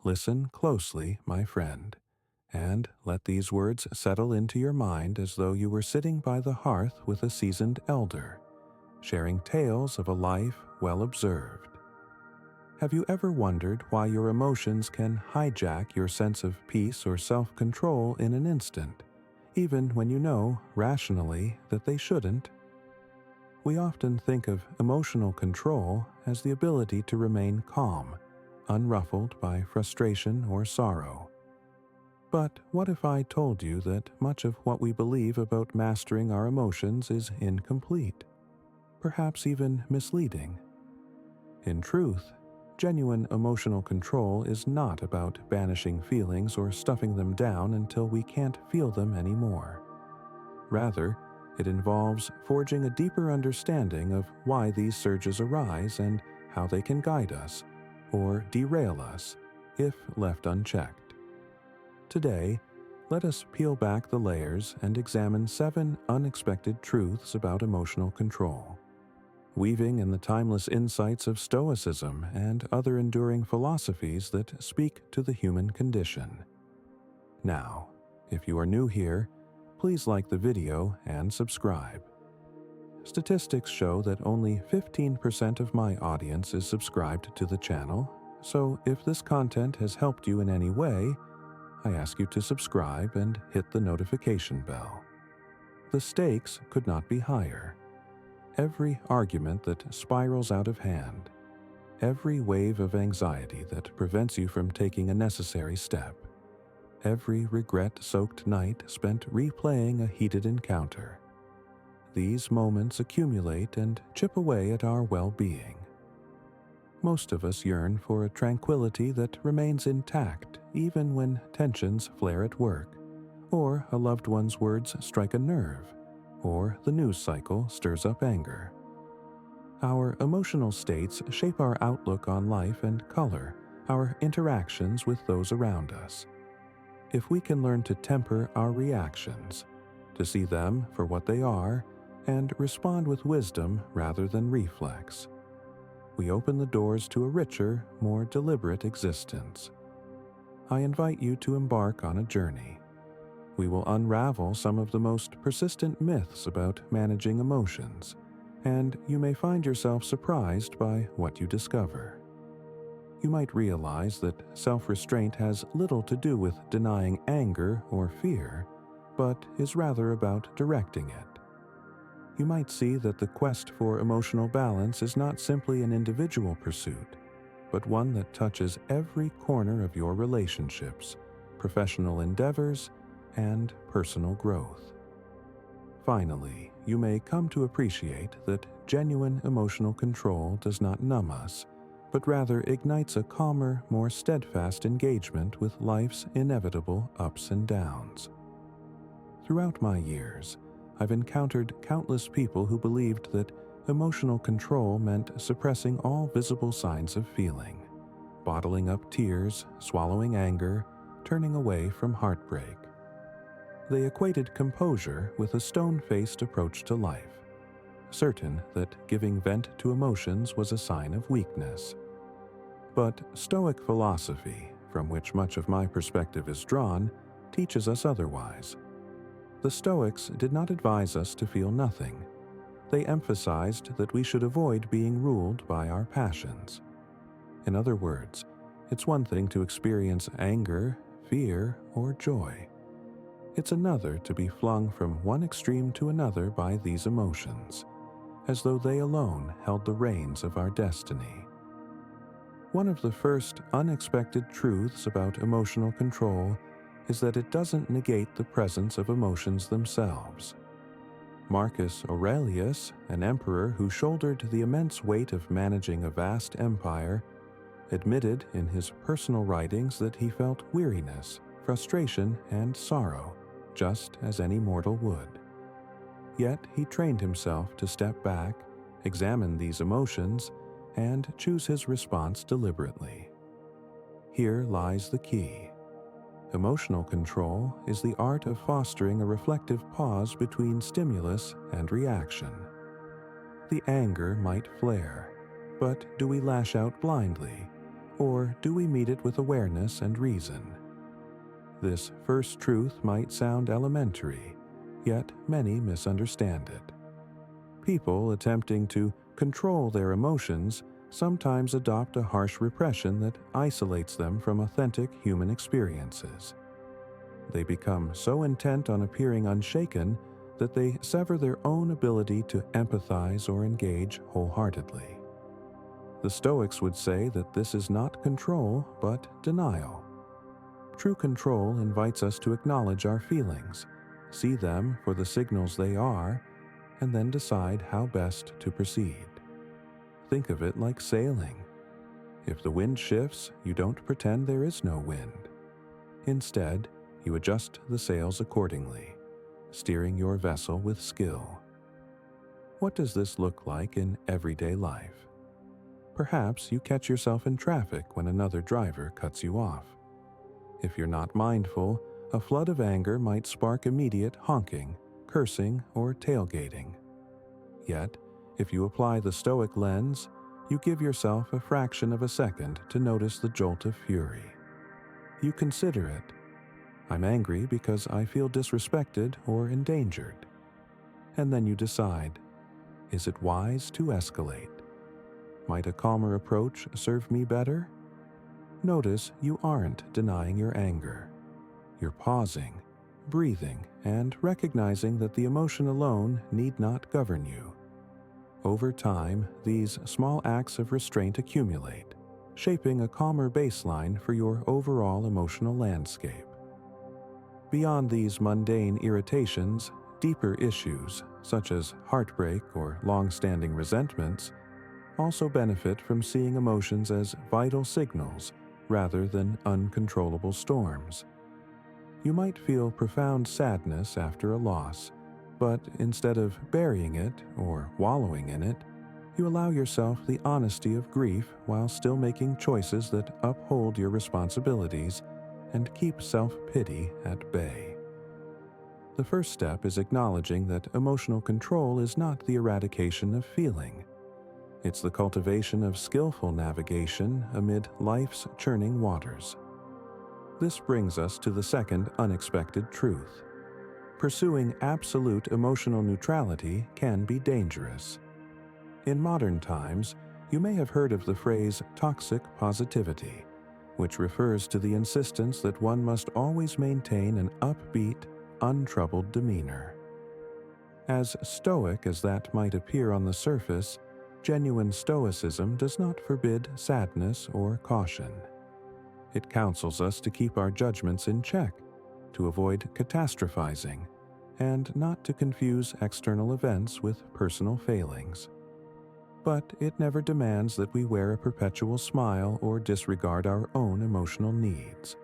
Listen closely, my friend, and let these words settle into your mind as though you were sitting by the hearth with a seasoned elder, sharing tales of a life well observed. Have you ever wondered why your emotions can hijack your sense of peace or self-control in an instant, even when you know, rationally, that they shouldn't? We often think of emotional control as the ability to remain calm, unruffled by frustration or sorrow. But what if I told you that much of what we believe about mastering our emotions is incomplete, perhaps even misleading? In truth, genuine emotional control is not about banishing feelings or stuffing them down until we can't feel them anymore. Rather, it involves forging a deeper understanding of why these surges arise and how they can guide us, or derail us, if left unchecked. Today, let us peel back the layers and examine 7 unexpected truths about emotional control, weaving in the timeless insights of Stoicism and other enduring philosophies that speak to the human condition. Now, if you are new here, please like the video and subscribe. Statistics show that only 15% of my audience is subscribed to the channel, so if this content has helped you in any way, I ask you to subscribe and hit the notification bell. The stakes could not be higher. Every argument that spirals out of hand, every wave of anxiety that prevents you from taking a necessary step, every regret-soaked night spent replaying a heated encounter. These moments accumulate and chip away at our well-being. Most of us yearn for a tranquility that remains intact even when tensions flare at work, or a loved one's words strike a nerve, or the news cycle stirs up anger. Our emotional states shape our outlook on life and color our interactions with those around us. If we can learn to temper our reactions, to see them for what they are, and respond with wisdom rather than reflex, we open the doors to a richer, more deliberate existence. I invite you to embark on a journey. We will unravel some of the most persistent myths about managing emotions, and you may find yourself surprised by what you discover. You might realize that self-restraint has little to do with denying anger or fear, but is rather about directing it. You might see that the quest for emotional balance is not simply an individual pursuit, but one that touches every corner of your relationships, professional endeavors, and personal growth. Finally, you may come to appreciate that genuine emotional control does not numb us, but rather ignites a calmer, more steadfast engagement with life's inevitable ups and downs. Throughout my years, I've encountered countless people who believed that emotional control meant suppressing all visible signs of feeling, bottling up tears, swallowing anger, turning away from heartbreak. They equated composure with a stone-faced approach to life, certain that giving vent to emotions was a sign of weakness. But Stoic philosophy, from which much of my perspective is drawn, teaches us otherwise. The Stoics did not advise us to feel nothing. They emphasized that we should avoid being ruled by our passions. In other words, it's one thing to experience anger, fear, or joy. It's another to be flung from one extreme to another by these emotions, as though they alone held the reins of our destiny. One of the first unexpected truths about emotional control is that it doesn't negate the presence of emotions themselves. Marcus Aurelius, an emperor who shouldered the immense weight of managing a vast empire, admitted in his personal writings that he felt weariness, frustration, and sorrow, just as any mortal would. Yet he trained himself to step back, examine these emotions, and choose his response deliberately. Here lies the key. Emotional control is the art of fostering a reflective pause between stimulus and reaction. The anger might flare, but do we lash out blindly, or do we meet it with awareness and reason? This first truth might sound elementary, yet many misunderstand it. People attempting to control their emotions sometimes adopt a harsh repression that isolates them from authentic human experiences. They become so intent on appearing unshaken that they sever their own ability to empathize or engage wholeheartedly. The Stoics would say that this is not control, but denial. True control invites us to acknowledge our feelings, see them for the signals they are, and then decide how best to proceed. Think of it like sailing. If the wind shifts, you don't pretend there is no wind. Instead, you adjust the sails accordingly, steering your vessel with skill. What does this look like in everyday life? Perhaps you catch yourself in traffic when another driver cuts you off. If you're not mindful, a flood of anger might spark immediate honking, cursing, or tailgating. Yet, if you apply the Stoic lens, you give yourself a fraction of a second to notice the jolt of fury. You consider it. I'm angry because I feel disrespected or endangered. And then you decide, is it wise to escalate? Might a calmer approach serve me better? Notice you aren't denying your anger. You're pausing, breathing, and recognizing that the emotion alone need not govern you. Over time, these small acts of restraint accumulate, shaping a calmer baseline for your overall emotional landscape. Beyond these mundane irritations, deeper issues, such as heartbreak or long-standing resentments, also benefit from seeing emotions as vital signals rather than uncontrollable storms. You might feel profound sadness after a loss, but instead of burying it or wallowing in it, you allow yourself the honesty of grief while still making choices that uphold your responsibilities and keep self-pity at bay. The first step is acknowledging that emotional control is not the eradication of feeling. It's the cultivation of skillful navigation amid life's churning waters. This brings us to the second unexpected truth. Pursuing absolute emotional neutrality can be dangerous. In modern times, you may have heard of the phrase toxic positivity, which refers to the insistence that one must always maintain an upbeat, untroubled demeanor. As stoic as that might appear on the surface, genuine Stoicism does not forbid sadness or caution. It counsels us to keep our judgments in check, to avoid catastrophizing, and not to confuse external events with personal failings. But it never demands that we wear a perpetual smile or disregard our own emotional needs.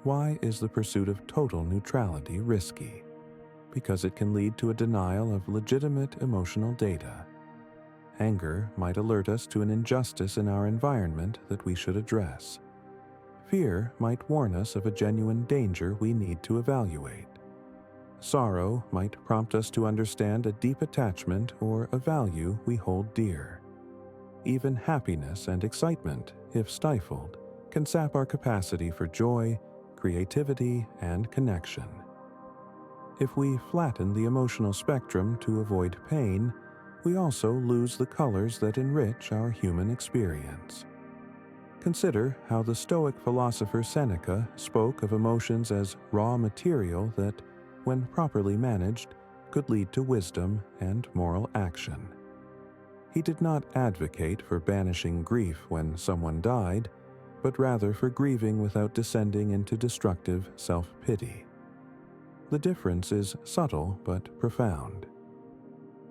Why is the pursuit of total neutrality risky? Because it can lead to a denial of legitimate emotional data. Anger might alert us to an injustice in our environment that we should address. Fear might warn us of a genuine danger we need to evaluate. Sorrow might prompt us to understand a deep attachment or a value we hold dear. Even happiness and excitement, if stifled, can sap our capacity for joy, creativity, and connection. If we flatten the emotional spectrum to avoid pain, we also lose the colors that enrich our human experience. Consider how the Stoic philosopher Seneca spoke of emotions as raw material that, when properly managed, could lead to wisdom and moral action. He did not advocate for banishing grief when someone died, but rather for grieving without descending into destructive self-pity. The difference is subtle but profound.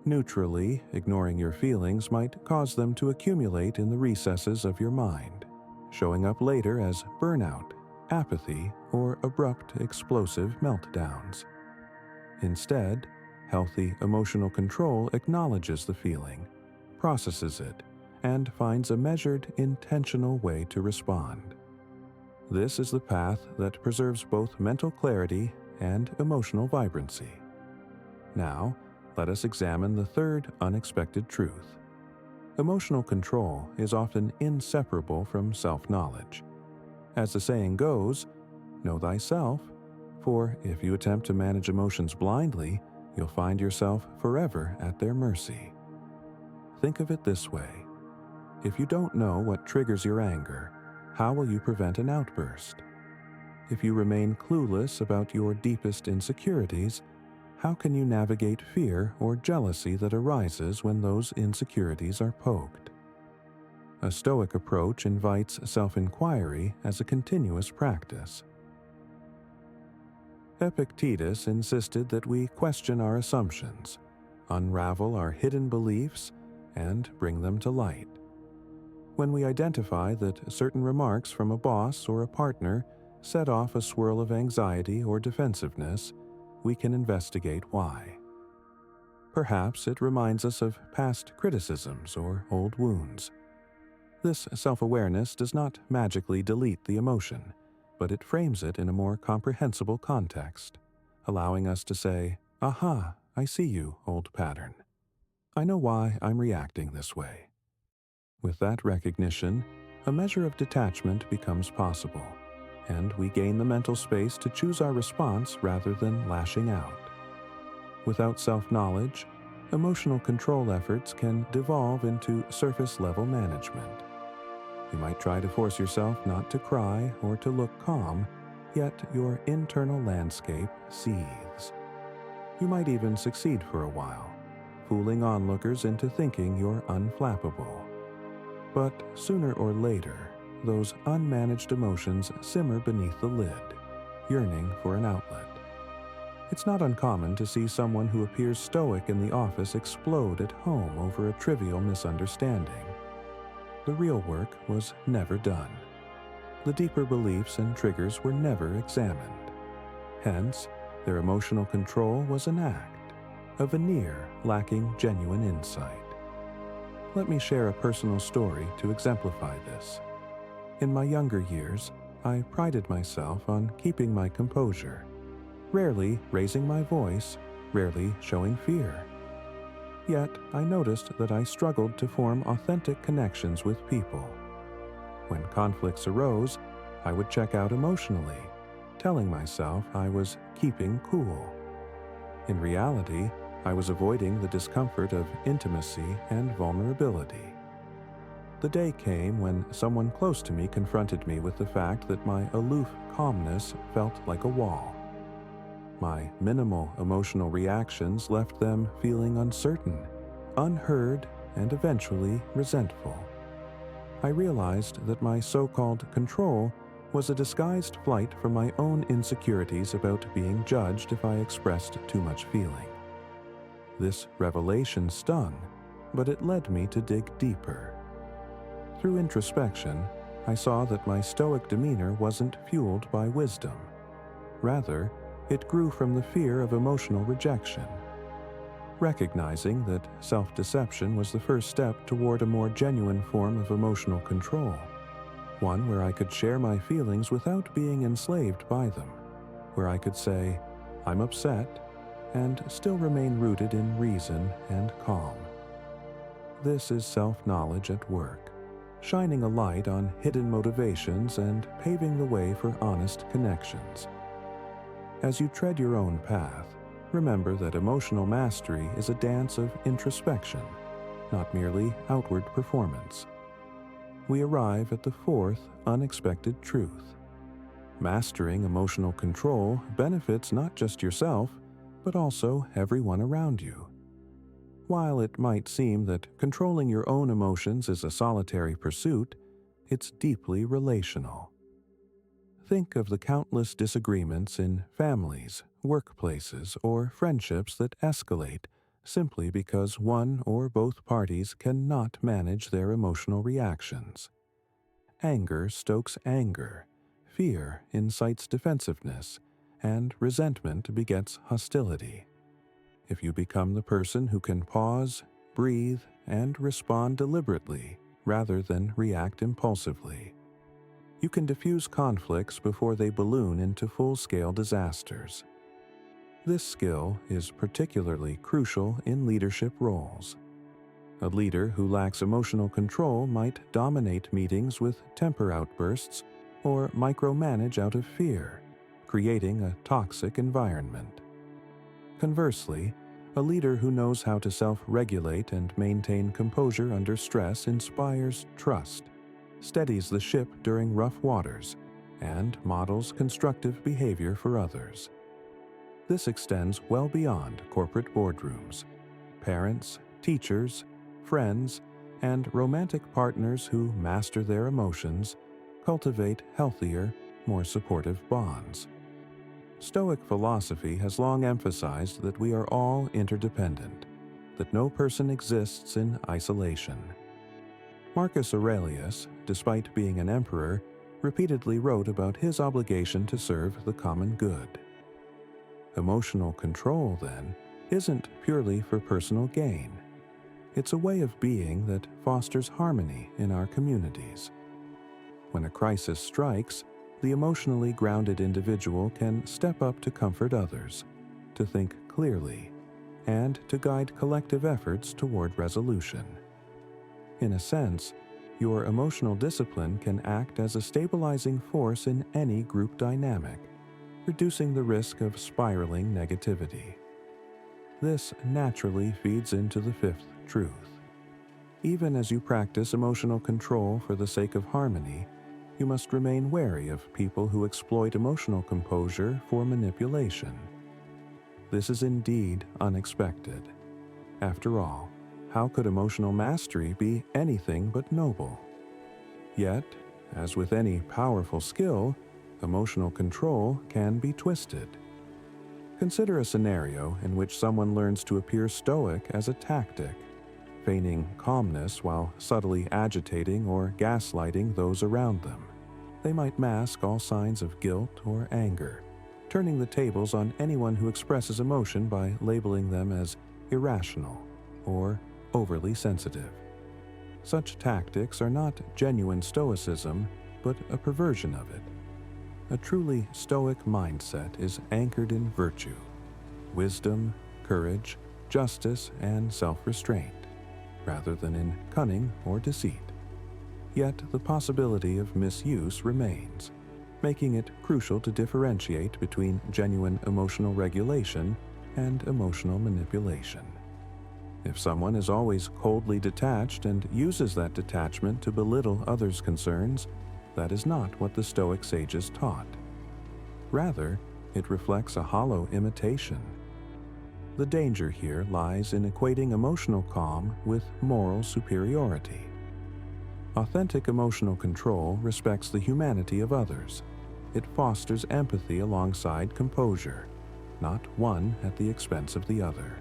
Neutrally, ignoring your feelings might cause them to accumulate in the recesses of your mind, showing up later as burnout, apathy, or abrupt, explosive meltdowns. Instead, healthy emotional control acknowledges the feeling, processes it, and finds a measured, intentional way to respond. This is the path that preserves both mental clarity and emotional vibrancy. Now, let us examine the third unexpected truth. Emotional control is often inseparable from self-knowledge. As the saying goes, know thyself, for if you attempt to manage emotions blindly, you'll find yourself forever at their mercy. Think of it this way. If you don't know what triggers your anger, how will you prevent an outburst? If you remain clueless about your deepest insecurities, how can you navigate fear or jealousy that arises when those insecurities are poked? A Stoic approach invites self-inquiry as a continuous practice. Epictetus insisted that we question our assumptions, unravel our hidden beliefs, and bring them to light. When we identify that certain remarks from a boss or a partner set off a swirl of anxiety or defensiveness, we can investigate why. Perhaps it reminds us of past criticisms or old wounds. This self-awareness does not magically delete the emotion, but it frames it in a more comprehensible context, allowing us to say, "Aha, I see you, old pattern. I know why I'm reacting this way." With that recognition, a measure of detachment becomes possible, and we gain the mental space to choose our response rather than lashing out. Without self-knowledge, emotional control efforts can devolve into surface-level management. You might try to force yourself not to cry or to look calm, yet your internal landscape seethes. You might even succeed for a while, fooling onlookers into thinking you're unflappable. But sooner or later, those unmanaged emotions simmer beneath the lid, yearning for an outlet. It's not uncommon to see someone who appears stoic in the office explode at home over a trivial misunderstanding. The real work was never done. The deeper beliefs and triggers were never examined. Hence, their emotional control was an act, a veneer lacking genuine insight. Let me share a personal story to exemplify this. In my younger years, I prided myself on keeping my composure, rarely raising my voice, rarely showing fear. Yet, I noticed that I struggled to form authentic connections with people. When conflicts arose, I would check out emotionally, telling myself I was keeping cool. In reality, I was avoiding the discomfort of intimacy and vulnerability. The day came when someone close to me confronted me with the fact that my aloof calmness felt like a wall. My minimal emotional reactions left them feeling uncertain, unheard, and eventually resentful. I realized that my so-called control was a disguised flight from my own insecurities about being judged if I expressed too much feeling. This revelation stung, but it led me to dig deeper. Through introspection, I saw that my stoic demeanor wasn't fueled by wisdom. Rather, it grew from the fear of emotional rejection. Recognizing that self-deception was the first step toward a more genuine form of emotional control, one where I could share my feelings without being enslaved by them, where I could say, "I'm upset," and still remain rooted in reason and calm. This is self-knowledge at work, shining a light on hidden motivations and paving the way for honest connections. As you tread your own path, remember that emotional mastery is a dance of introspection, not merely outward performance. We arrive at the fourth unexpected truth. Mastering emotional control benefits not just yourself, but also everyone around you. While it might seem that controlling your own emotions is a solitary pursuit, it's deeply relational. Think of the countless disagreements in families, workplaces, or friendships that escalate simply because one or both parties cannot manage their emotional reactions. Anger stokes anger, fear incites defensiveness, and resentment begets hostility. If you become the person who can pause, breathe, and respond deliberately rather than react impulsively, you can diffuse conflicts before they balloon into full-scale disasters. This skill is particularly crucial in leadership roles. A leader who lacks emotional control might dominate meetings with temper outbursts or micromanage out of fear, creating a toxic environment. Conversely, a leader who knows how to self-regulate and maintain composure under stress inspires trust, steadies the ship during rough waters, and models constructive behavior for others. This extends well beyond corporate boardrooms. Parents, teachers, friends, and romantic partners who master their emotions cultivate healthier, more supportive bonds. Stoic philosophy has long emphasized that we are all interdependent, that no person exists in isolation. Marcus Aurelius, despite being an emperor, repeatedly wrote about his obligation to serve the common good. Emotional control, then, isn't purely for personal gain. It's a way of being that fosters harmony in our communities. When a crisis strikes, the emotionally grounded individual can step up to comfort others, to think clearly, and to guide collective efforts toward resolution. In a sense, your emotional discipline can act as a stabilizing force in any group dynamic, reducing the risk of spiraling negativity. This naturally feeds into the fifth truth. Even as you practice emotional control for the sake of harmony, you must remain wary of people who exploit emotional composure for manipulation. This is indeed unexpected. After all, how could emotional mastery be anything but noble? Yet, as with any powerful skill, emotional control can be twisted. Consider a scenario in which someone learns to appear stoic as a tactic, feigning calmness while subtly agitating or gaslighting those around them. They might mask all signs of guilt or anger, turning the tables on anyone who expresses emotion by labeling them as irrational or overly sensitive. Such tactics are not genuine stoicism, but a perversion of it. A truly stoic mindset is anchored in virtue, wisdom, courage, justice, and self-restraint, rather than in cunning or deceit. Yet the possibility of misuse remains, making it crucial to differentiate between genuine emotional regulation and emotional manipulation. If someone is always coldly detached and uses that detachment to belittle others' concerns, that is not what the Stoic sages taught. Rather, it reflects a hollow imitation. The danger here lies in equating emotional calm with moral superiority. Authentic emotional control respects the humanity of others. It fosters empathy alongside composure, not one at the expense of the other.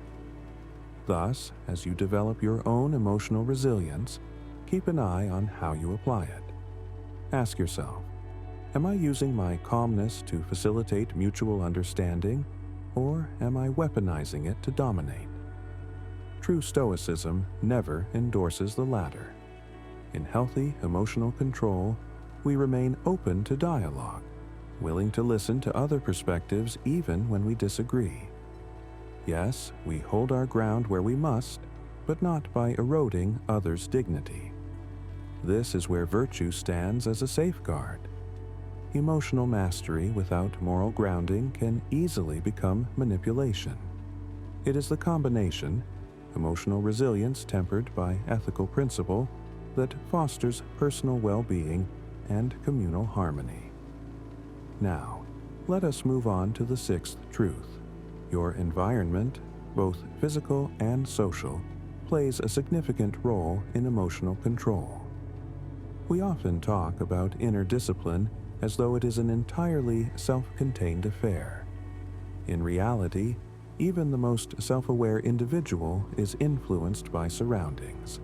Thus, as you develop your own emotional resilience, keep an eye on how you apply it. Ask yourself, am I using my calmness to facilitate mutual understanding, or am I weaponizing it to dominate? True Stoicism never endorses the latter. In healthy emotional control, we remain open to dialogue, willing to listen to other perspectives even when we disagree. Yes, we hold our ground where we must, but not by eroding others' dignity. This is where virtue stands as a safeguard. Emotional mastery without moral grounding can easily become manipulation. It is the combination, emotional resilience tempered by ethical principle, that fosters personal well-being and communal harmony. Now, let us move on to the sixth truth. Your environment, both physical and social, plays a significant role in emotional control. We often talk about inner discipline as though it is an entirely self-contained affair. In reality, even the most self-aware individual is influenced by surroundings.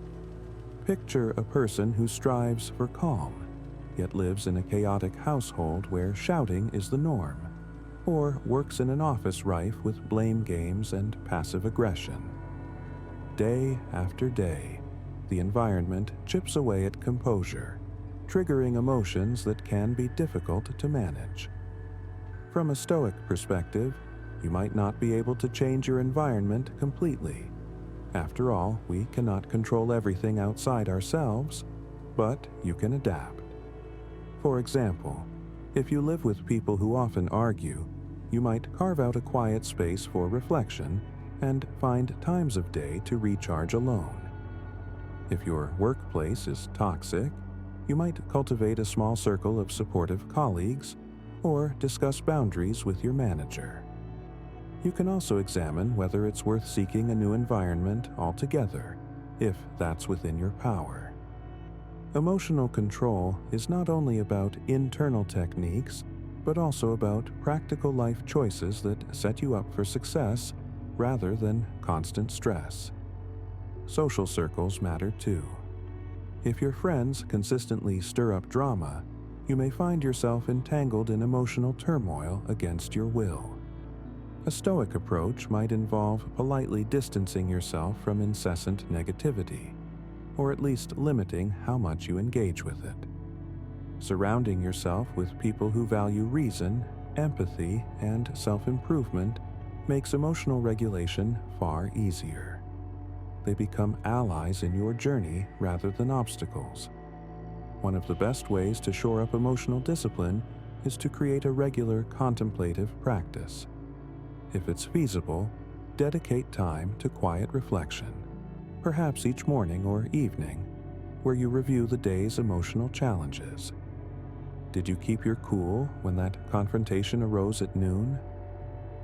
Picture a person who strives for calm, yet lives in a chaotic household where shouting is the norm, or works in an office rife with blame games and passive aggression. Day after day, the environment chips away at composure, triggering emotions that can be difficult to manage. From a Stoic perspective, you might not be able to change your environment completely. After all, we cannot control everything outside ourselves, but you can adapt. For example, if you live with people who often argue, you might carve out a quiet space for reflection and find times of day to recharge alone. If your workplace is toxic, you might cultivate a small circle of supportive colleagues or discuss boundaries with your manager. You can also examine whether it's worth seeking a new environment altogether, if that's within your power. Emotional control is not only about internal techniques, but also about practical life choices that set you up for success rather than constant stress. Social circles matter too. If your friends consistently stir up drama, you may find yourself entangled in emotional turmoil against your will. A Stoic approach might involve politely distancing yourself from incessant negativity, or at least limiting how much you engage with it. Surrounding yourself with people who value reason, empathy, and self-improvement makes emotional regulation far easier. They become allies in your journey rather than obstacles. One of the best ways to shore up emotional discipline is to create a regular contemplative practice. If it's feasible, dedicate time to quiet reflection, perhaps each morning or evening, where you review the day's emotional challenges. Did you keep your cool when that confrontation arose at noon?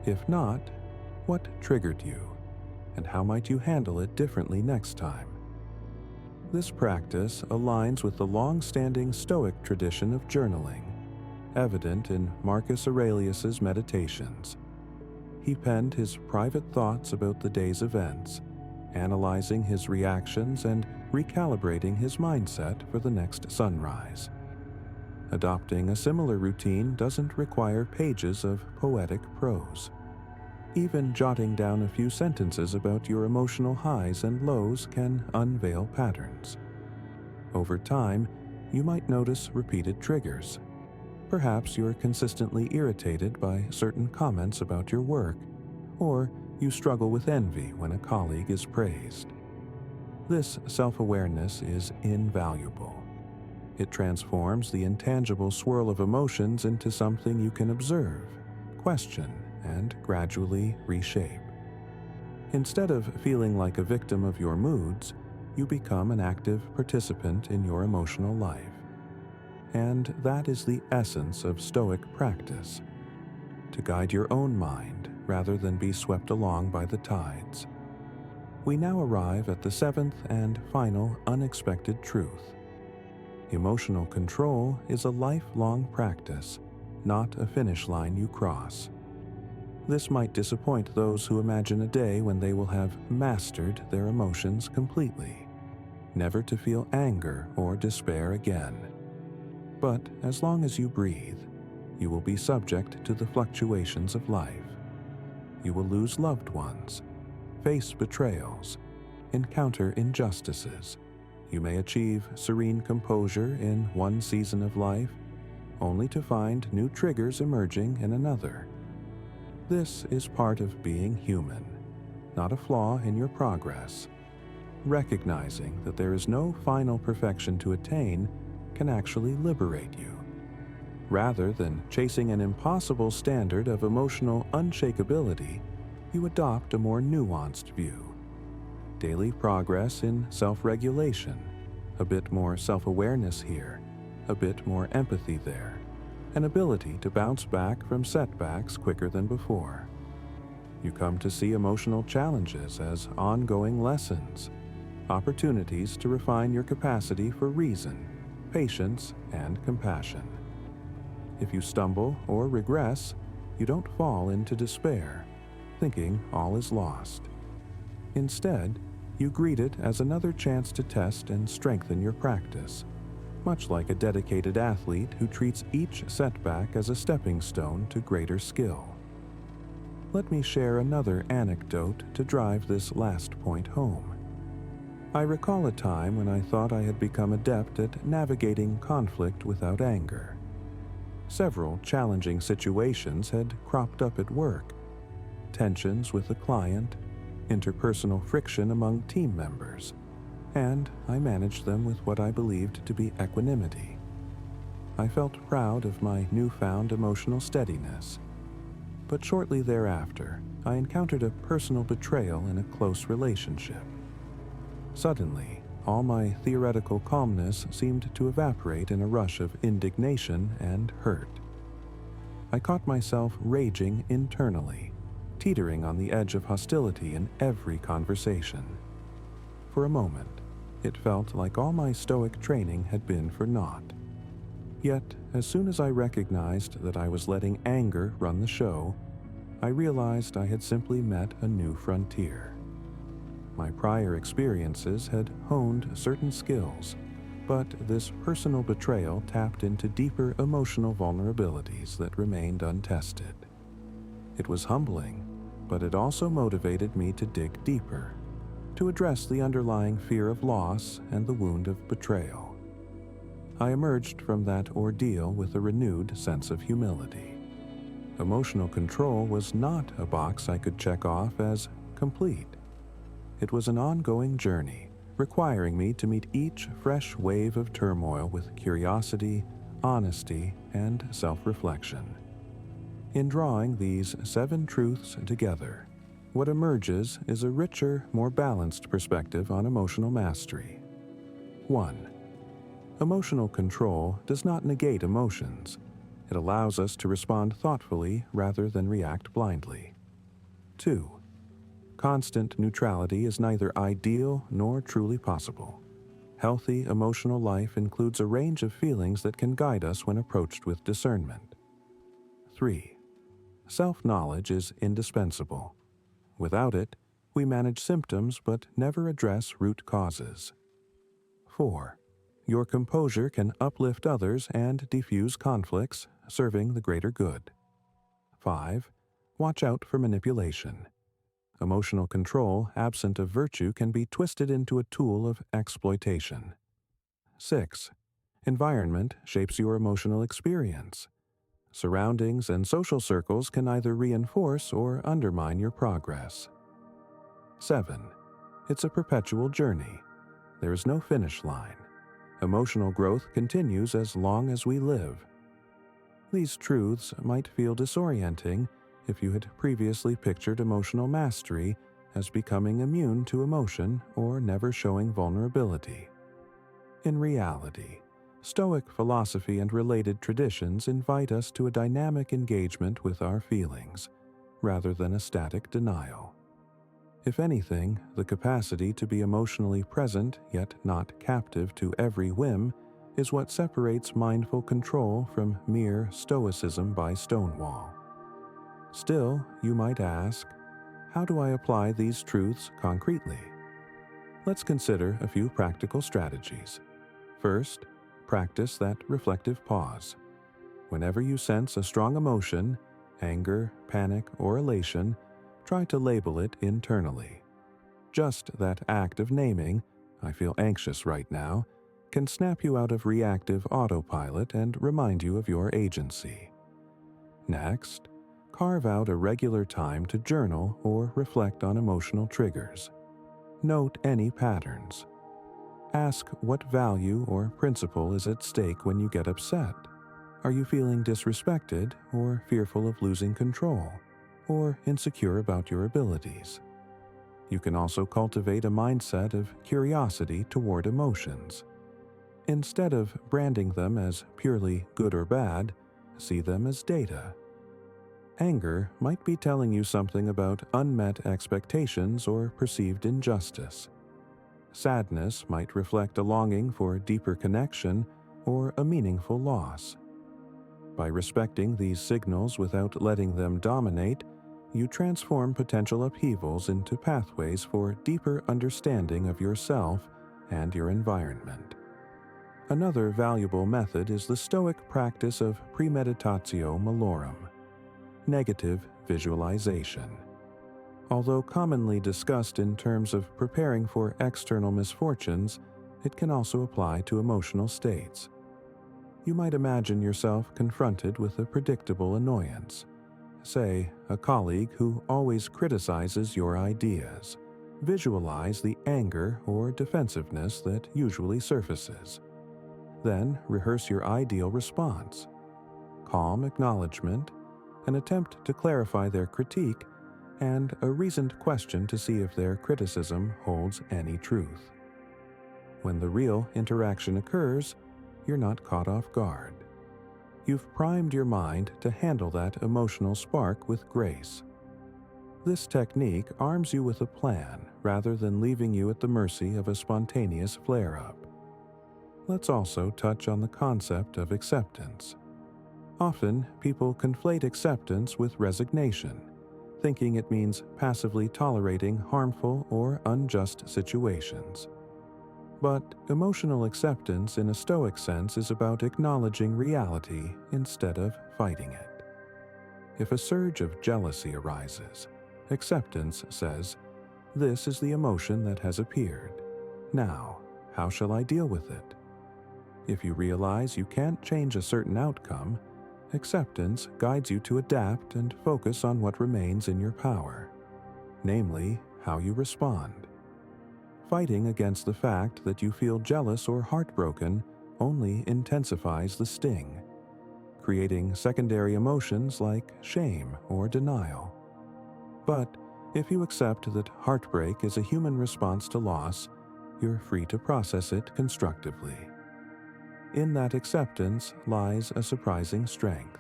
If not, what triggered you, and how might you handle it differently next time? This practice aligns with the long-standing Stoic tradition of journaling, evident in Marcus Aurelius's Meditations. He penned his private thoughts about the day's events, analyzing his reactions and recalibrating his mindset for the next sunrise. Adopting a similar routine doesn't require pages of poetic prose. Even jotting down a few sentences about your emotional highs and lows can unveil patterns. Over time, you might notice repeated triggers. Perhaps you're consistently irritated by certain comments about your work, or you struggle with envy when a colleague is praised. This self-awareness is invaluable. It transforms the intangible swirl of emotions into something you can observe, question, and gradually reshape. Instead of feeling like a victim of your moods, you become an active participant in your emotional life. And that is the essence of Stoic practice, to guide your own mind rather than be swept along by the tides. We now arrive at the seventh and final unexpected truth. Emotional control is a lifelong practice, not a finish line you cross. This might disappoint those who imagine a day when they will have mastered their emotions completely, never to feel anger or despair again. But as long as you breathe, you will be subject to the fluctuations of life. You will lose loved ones, face betrayals, encounter injustices. You may achieve serene composure in one season of life, only to find new triggers emerging in another. This is part of being human, not a flaw in your progress. Recognizing that there is no final perfection to attain can actually liberate you. Rather than chasing an impossible standard of emotional unshakability, you adopt a more nuanced view. Daily progress in self-regulation, a bit more self-awareness here, a bit more empathy there, an ability to bounce back from setbacks quicker than before. You come to see emotional challenges as ongoing lessons, opportunities to refine your capacity for reason, patience, and compassion. If you stumble or regress, you don't fall into despair, thinking all is lost. Instead, you greet it as another chance to test and strengthen your practice, much like a dedicated athlete who treats each setback as a stepping stone to greater skill. Let me share another anecdote to drive this last point home. I recall a time when I thought I had become adept at navigating conflict without anger. Several challenging situations had cropped up at work. Tensions with a client, interpersonal friction among team members, and I managed them with what I believed to be equanimity. I felt proud of my newfound emotional steadiness. But shortly thereafter, I encountered a personal betrayal in a close relationship. Suddenly, all my theoretical calmness seemed to evaporate in a rush of indignation and hurt. I caught myself raging internally, teetering on the edge of hostility in every conversation. For a moment, it felt like all my Stoic training had been for naught. Yet, as soon as I recognized that I was letting anger run the show, I realized I had simply met a new frontier. My prior experiences had honed certain skills, but this personal betrayal tapped into deeper emotional vulnerabilities that remained untested. It was humbling, but it also motivated me to dig deeper, to address the underlying fear of loss and the wound of betrayal. I emerged from that ordeal with a renewed sense of humility. Emotional control was not a box I could check off as complete. It was an ongoing journey, requiring me to meet each fresh wave of turmoil with curiosity, honesty, and self-reflection. In drawing these 7 truths together, what emerges is a richer, more balanced perspective on emotional mastery. 1. Emotional control does not negate emotions. It allows us to respond thoughtfully rather than react blindly. 2. Constant neutrality is neither ideal nor truly possible. Healthy emotional life includes a range of feelings that can guide us when approached with discernment. 3. Self-knowledge is indispensable. Without it, we manage symptoms but never address root causes. 4. Your composure can uplift others and defuse conflicts, serving the greater good. 5. Watch out for manipulation. Emotional control, absent of virtue, can be twisted into a tool of exploitation. 6. Environment shapes your emotional experience. Surroundings and social circles can either reinforce or undermine your progress. 7. It's a perpetual journey. There is no finish line. Emotional growth continues as long as we live. These truths might feel disorienting if you had previously pictured emotional mastery as becoming immune to emotion or never showing vulnerability. In reality, Stoic philosophy and related traditions invite us to a dynamic engagement with our feelings, rather than a static denial. If anything, the capacity to be emotionally present yet not captive to every whim is what separates mindful control from mere stoicism by Stonewall. Still, you might ask, how do I apply these truths concretely? Let's consider a few practical strategies. First, practice that reflective pause. Whenever you sense a strong emotion, anger, panic, or elation, try to label it internally. Just that act of naming, "I feel anxious right now," can snap you out of reactive autopilot and remind you of your agency. Next, carve out a regular time to journal or reflect on emotional triggers. Note any patterns. Ask what value or principle is at stake when you get upset. Are you feeling disrespected or fearful of losing control, or insecure about your abilities? You can also cultivate a mindset of curiosity toward emotions. Instead of branding them as purely good or bad, see them as data. Anger might be telling you something about unmet expectations or perceived injustice. Sadness might reflect a longing for deeper connection or a meaningful loss. By respecting these signals without letting them dominate, you transform potential upheavals into pathways for deeper understanding of yourself and your environment. Another valuable method is the Stoic practice of premeditatio malorum, negative visualization. Although commonly discussed in terms of preparing for external misfortunes, it can also apply to emotional states. You might imagine yourself confronted with a predictable annoyance. say, a colleague who always criticizes your ideas. Visualize the anger or defensiveness that usually surfaces. Then rehearse your ideal response. Calm acknowledgement, an attempt to clarify their critique, and a reasoned question to see if their criticism holds any truth. When the real interaction occurs, you're not caught off guard. You've primed your mind to handle that emotional spark with grace. This technique arms you with a plan rather than leaving you at the mercy of a spontaneous flare-up. Let's also touch on the concept of acceptance. Often, people conflate acceptance with resignation, thinking it means passively tolerating harmful or unjust situations. But emotional acceptance in a Stoic sense is about acknowledging reality instead of fighting it. If a surge of jealousy arises, acceptance says, "This is the emotion that has appeared. Now, how shall I deal with it?" If you realize you can't change a certain outcome, acceptance guides you to adapt and focus on what remains in your power, namely, how you respond. Fighting against the fact that you feel jealous or heartbroken only intensifies the sting, creating secondary emotions like shame or denial. But if you accept that heartbreak is a human response to loss, you're free to process it constructively. In that acceptance lies a surprising strength.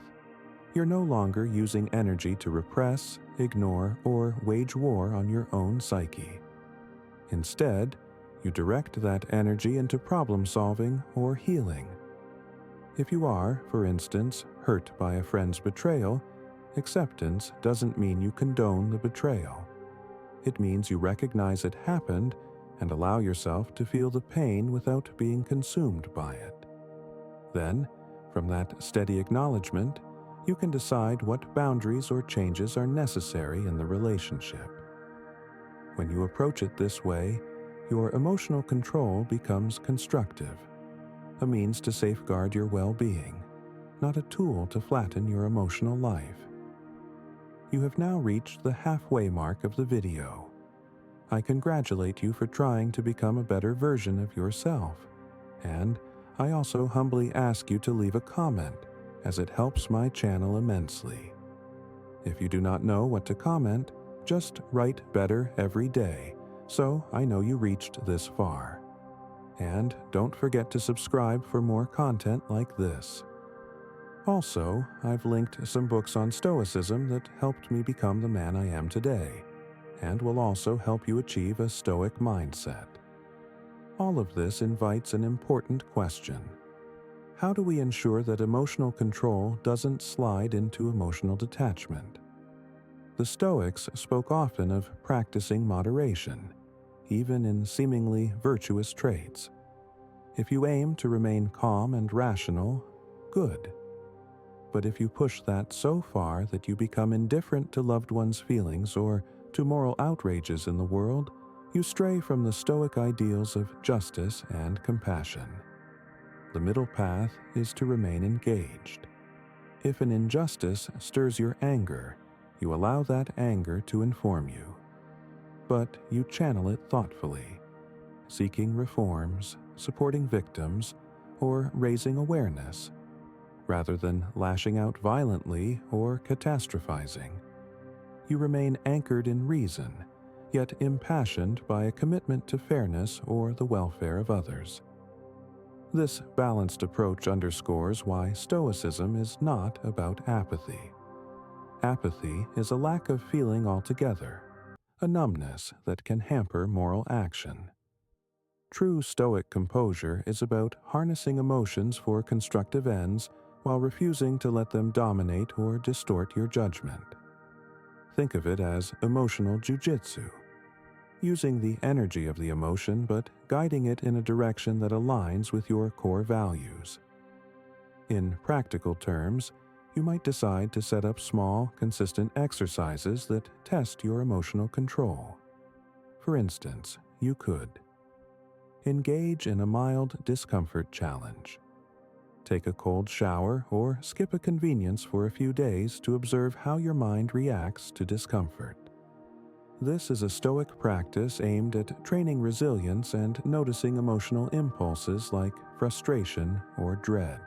You're no longer using energy to repress, ignore, or wage war on your own psyche. Instead, you direct that energy into problem-solving or healing. If you are, for instance, hurt by a friend's betrayal, acceptance doesn't mean you condone the betrayal. It means you recognize it happened and allow yourself to feel the pain without being consumed by it. Then, from that steady acknowledgement, you can decide what boundaries or changes are necessary in the relationship. When you approach it this way, your emotional control becomes constructive, a means to safeguard your well-being, not a tool to flatten your emotional life. You have now reached the halfway mark of the video. I congratulate you for trying to become a better version of yourself, and I also humbly ask you to leave a comment, as it helps my channel immensely. If you do not know what to comment, just write "better" every day, so I know you reached this far. And don't forget to subscribe for more content like this. Also, I've linked some books on Stoicism that helped me become the man I am today, and will also help you achieve a Stoic mindset. All of this invites an important question. How do we ensure that emotional control doesn't slide into emotional detachment? The Stoics spoke often of practicing moderation, even in seemingly virtuous traits. If you aim to remain calm and rational, good. But if you push that so far that you become indifferent to loved ones' feelings or to moral outrages in the world, you stray from the Stoic ideals of justice and compassion. The middle path is to remain engaged. If an injustice stirs your anger, you allow that anger to inform you. But you channel it thoughtfully, seeking reforms, supporting victims, or raising awareness, rather than lashing out violently or catastrophizing. You remain anchored in reason, yet impassioned by a commitment to fairness or the welfare of others. This balanced approach underscores why Stoicism is not about apathy. Apathy is a lack of feeling altogether, a numbness that can hamper moral action. True Stoic composure is about harnessing emotions for constructive ends while refusing to let them dominate or distort your judgment. Think of it as emotional jujitsu, using the energy of the emotion but guiding it in a direction that aligns with your core values. In practical terms, you might decide to set up small, consistent exercises that test your emotional control. For instance, you could engage in a mild discomfort challenge. Take a cold shower or skip a convenience for a few days to observe how your mind reacts to discomfort. This is a Stoic practice aimed at training resilience and noticing emotional impulses like frustration or dread.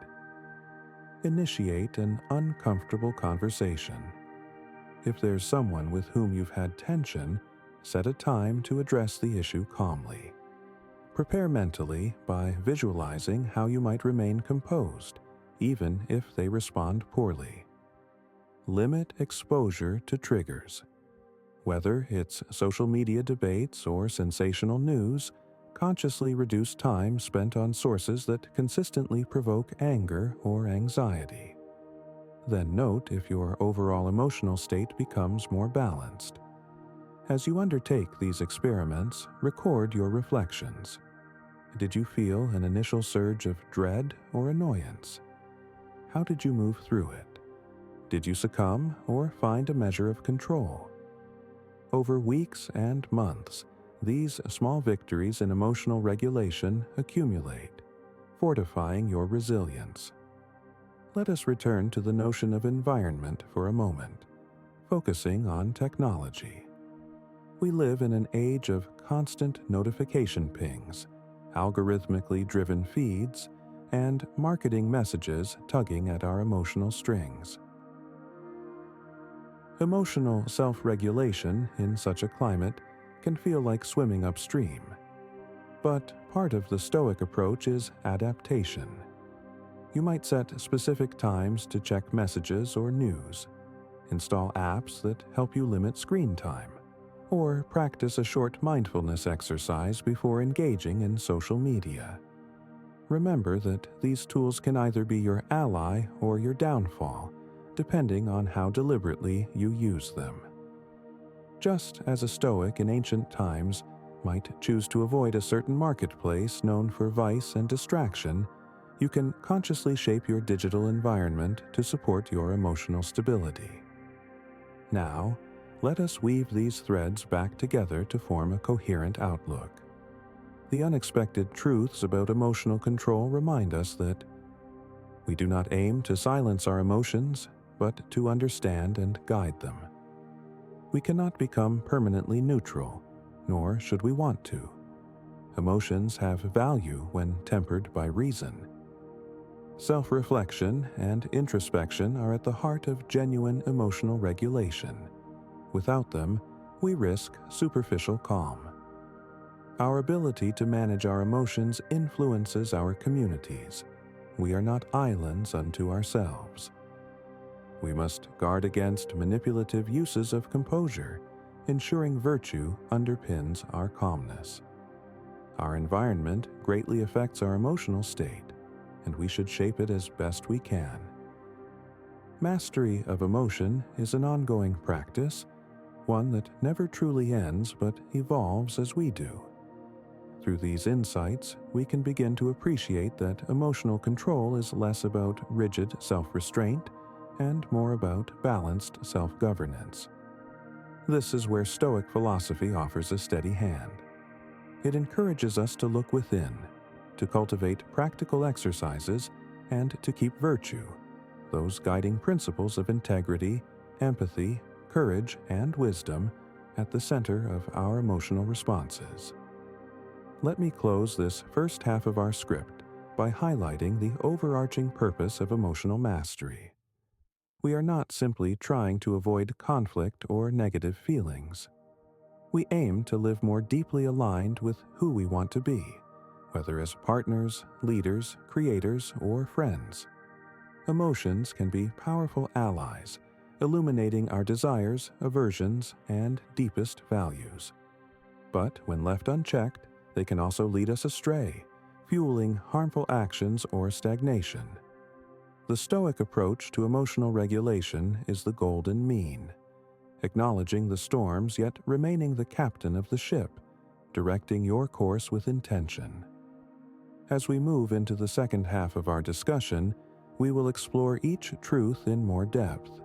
Initiate an uncomfortable conversation. If there's someone with whom you've had tension, set a time to address the issue calmly. Prepare mentally by visualizing how you might remain composed, even if they respond poorly. Limit exposure to triggers. Whether it's social media debates or sensational news, consciously reduce time spent on sources that consistently provoke anger or anxiety. Then note if your overall emotional state becomes more balanced. As you undertake these experiments, record your reflections. Did you feel an initial surge of dread or annoyance? How did you move through it? Did you succumb or find a measure of control? Over weeks and months, these small victories in emotional regulation accumulate, fortifying your resilience. Let us return to the notion of environment for a moment, focusing on technology. We live in an age of constant notification pings, algorithmically driven feeds, and marketing messages tugging at our emotional strings. Emotional self-regulation in such a climate can feel like swimming upstream. But part of the Stoic approach is adaptation. You might set specific times to check messages or news, install apps that help you limit screen time, or practice a short mindfulness exercise before engaging in social media. Remember that these tools can either be your ally or your downfall, depending on how deliberately you use them. Just as a Stoic in ancient times might choose to avoid a certain marketplace known for vice and distraction, you can consciously shape your digital environment to support your emotional stability. Now, let us weave these threads back together to form a coherent outlook. The unexpected truths about emotional control remind us that we do not aim to silence our emotions, but to understand and guide them. We cannot become permanently neutral, nor should we want to. Emotions have value when tempered by reason. Self-reflection and introspection are at the heart of genuine emotional regulation. Without them, we risk superficial calm. Our ability to manage our emotions influences our communities. We are not islands unto ourselves. We must guard against manipulative uses of composure, ensuring virtue underpins our calmness. Our environment greatly affects our emotional state, and we should shape it as best we can. Mastery of emotion is an ongoing practice, one that never truly ends but evolves as we do. Through these insights, we can begin to appreciate that emotional control is less about rigid self-restraint and more about balanced self-governance. This is where Stoic philosophy offers a steady hand. It encourages us to look within, to cultivate practical exercises, and to keep virtue, those guiding principles of integrity, empathy, courage, and wisdom, at the center of our emotional responses. Let me close this first half of our script by highlighting the overarching purpose of emotional mastery. We are not simply trying to avoid conflict or negative feelings. We aim to live more deeply aligned with who we want to be, whether as partners, leaders, creators, or friends. Emotions can be powerful allies, illuminating our desires, aversions, and deepest values. But when left unchecked, they can also lead us astray, fueling harmful actions or stagnation. The Stoic approach to emotional regulation is the golden mean, acknowledging the storms yet remaining the captain of the ship, directing your course with intention. As we move into the second half of our discussion, we will explore each truth in more depth,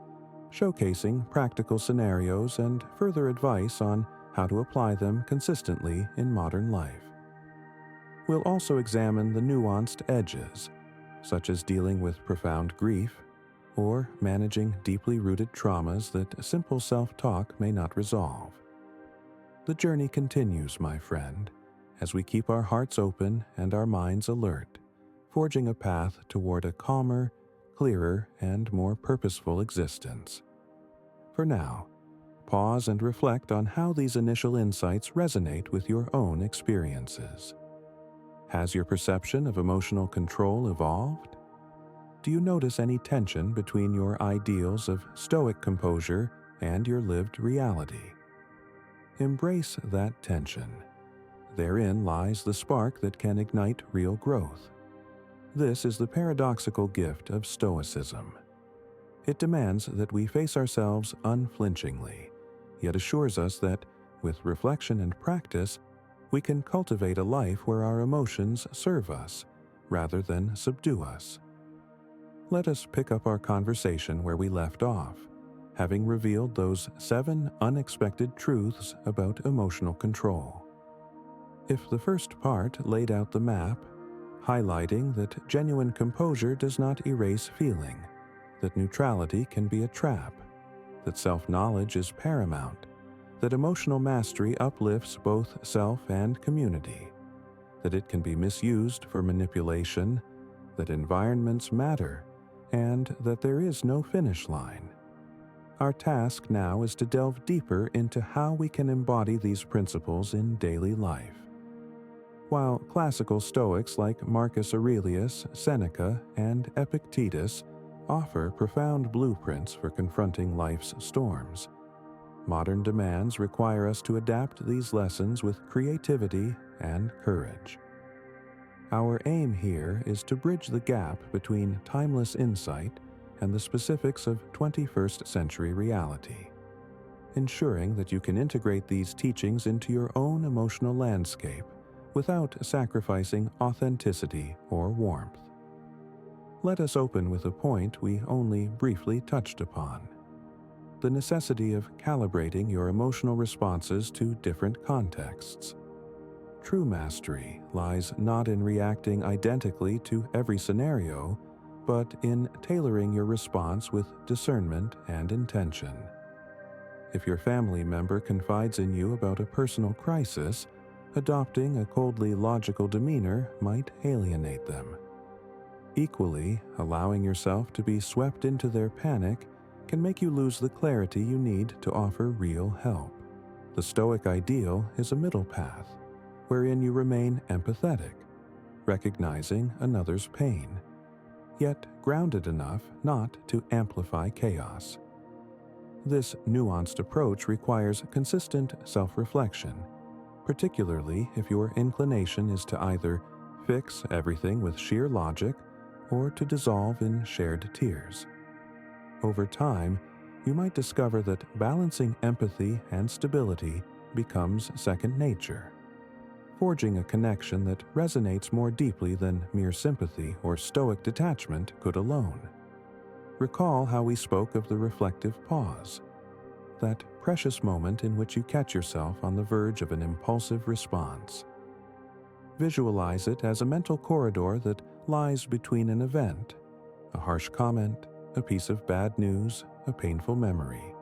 showcasing practical scenarios and further advice on how to apply them consistently in modern life. We'll also examine the nuanced edges, such as dealing with profound grief or managing deeply rooted traumas that simple self-talk may not resolve. The journey continues, my friend, as we keep our hearts open and our minds alert, forging a path toward a calmer, clearer, and more purposeful existence. For now, pause and reflect on how these initial insights resonate with your own experiences. Has your perception of emotional control evolved? Do you notice any tension between your ideals of Stoic composure and your lived reality? Embrace that tension. Therein lies the spark that can ignite real growth. This is the paradoxical gift of Stoicism. It demands that we face ourselves unflinchingly, yet assures us that, with reflection and practice, we can cultivate a life where our emotions serve us, rather than subdue us. Let us pick up our conversation where we left off, having revealed those 7 unexpected truths about emotional control. If the first part laid out the map, highlighting that genuine composure does not erase feeling, that neutrality can be a trap, that self-knowledge is paramount, that emotional mastery uplifts both self and community, that it can be misused for manipulation, that environments matter, and that there is no finish line. Our task now is to delve deeper into how we can embody these principles in daily life. While classical Stoics like Marcus Aurelius, Seneca, and Epictetus offer profound blueprints for confronting life's storms, modern demands require us to adapt these lessons with creativity and courage. Our aim here is to bridge the gap between timeless insight and the specifics of 21st century reality, ensuring that you can integrate these teachings into your own emotional landscape without sacrificing authenticity or warmth. Let us open with a point we only briefly touched upon: the necessity of calibrating your emotional responses to different contexts. True mastery lies not in reacting identically to every scenario, but in tailoring your response with discernment and intention. If your family member confides in you about a personal crisis, adopting a coldly logical demeanor might alienate them. Equally, allowing yourself to be swept into their panic can make you lose the clarity you need to offer real help. The Stoic ideal is a middle path, wherein you remain empathetic, recognizing another's pain, yet grounded enough not to amplify chaos. This nuanced approach requires consistent self-reflection, particularly if your inclination is to either fix everything with sheer logic or to dissolve in shared tears. Over time, you might discover that balancing empathy and stability becomes second nature, forging a connection that resonates more deeply than mere sympathy or stoic detachment could alone. Recall how we spoke of the reflective pause, that precious moment in which you catch yourself on the verge of an impulsive response. Visualize it as a mental corridor that lies between an event, a harsh comment, a piece of bad news, a painful memory,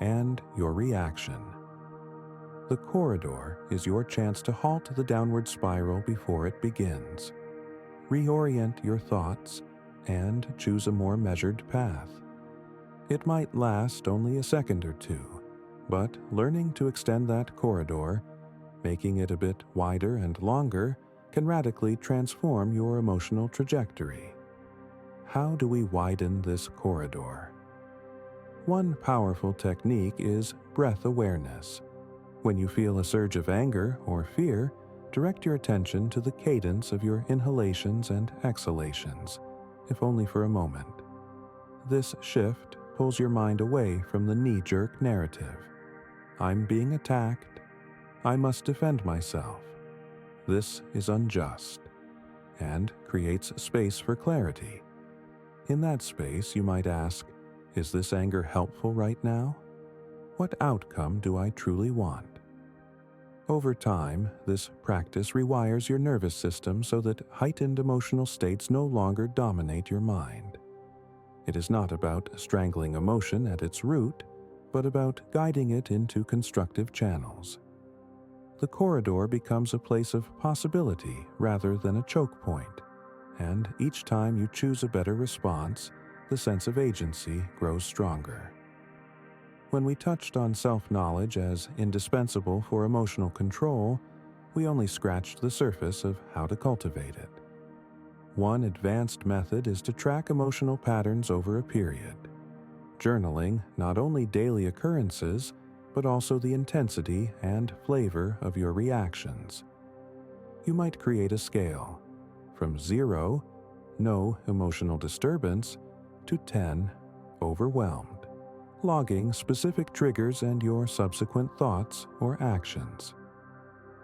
and your reaction. The corridor is your chance to halt the downward spiral before it begins. Reorient your thoughts and choose a more measured path. It might last only a second or two, but learning to extend that corridor, making it a bit wider and longer, can radically transform your emotional trajectory. How do we widen this corridor? One powerful technique is breath awareness. When you feel a surge of anger or fear, direct your attention to the cadence of your inhalations and exhalations, if only for a moment. This shift pulls your mind away from the knee-jerk narrative. I'm being attacked. I must defend myself. This is unjust, and creates space for clarity. In that space, you might ask, is this anger helpful right now? What outcome do I truly want? Over time, this practice rewires your nervous system so that heightened emotional states no longer dominate your mind. It is not about strangling emotion at its root, but about guiding it into constructive channels. The corridor becomes a place of possibility rather than a choke point, and each time you choose a better response, the sense of agency grows stronger. When we touched on self-knowledge as indispensable for emotional control, we only scratched the surface of how to cultivate it. One advanced method is to track emotional patterns over a period, journaling not only daily occurrences, but also the intensity and flavor of your reactions. You might create a scale, from 0, no emotional disturbance, to 10, overwhelmed, logging specific triggers and your subsequent thoughts or actions.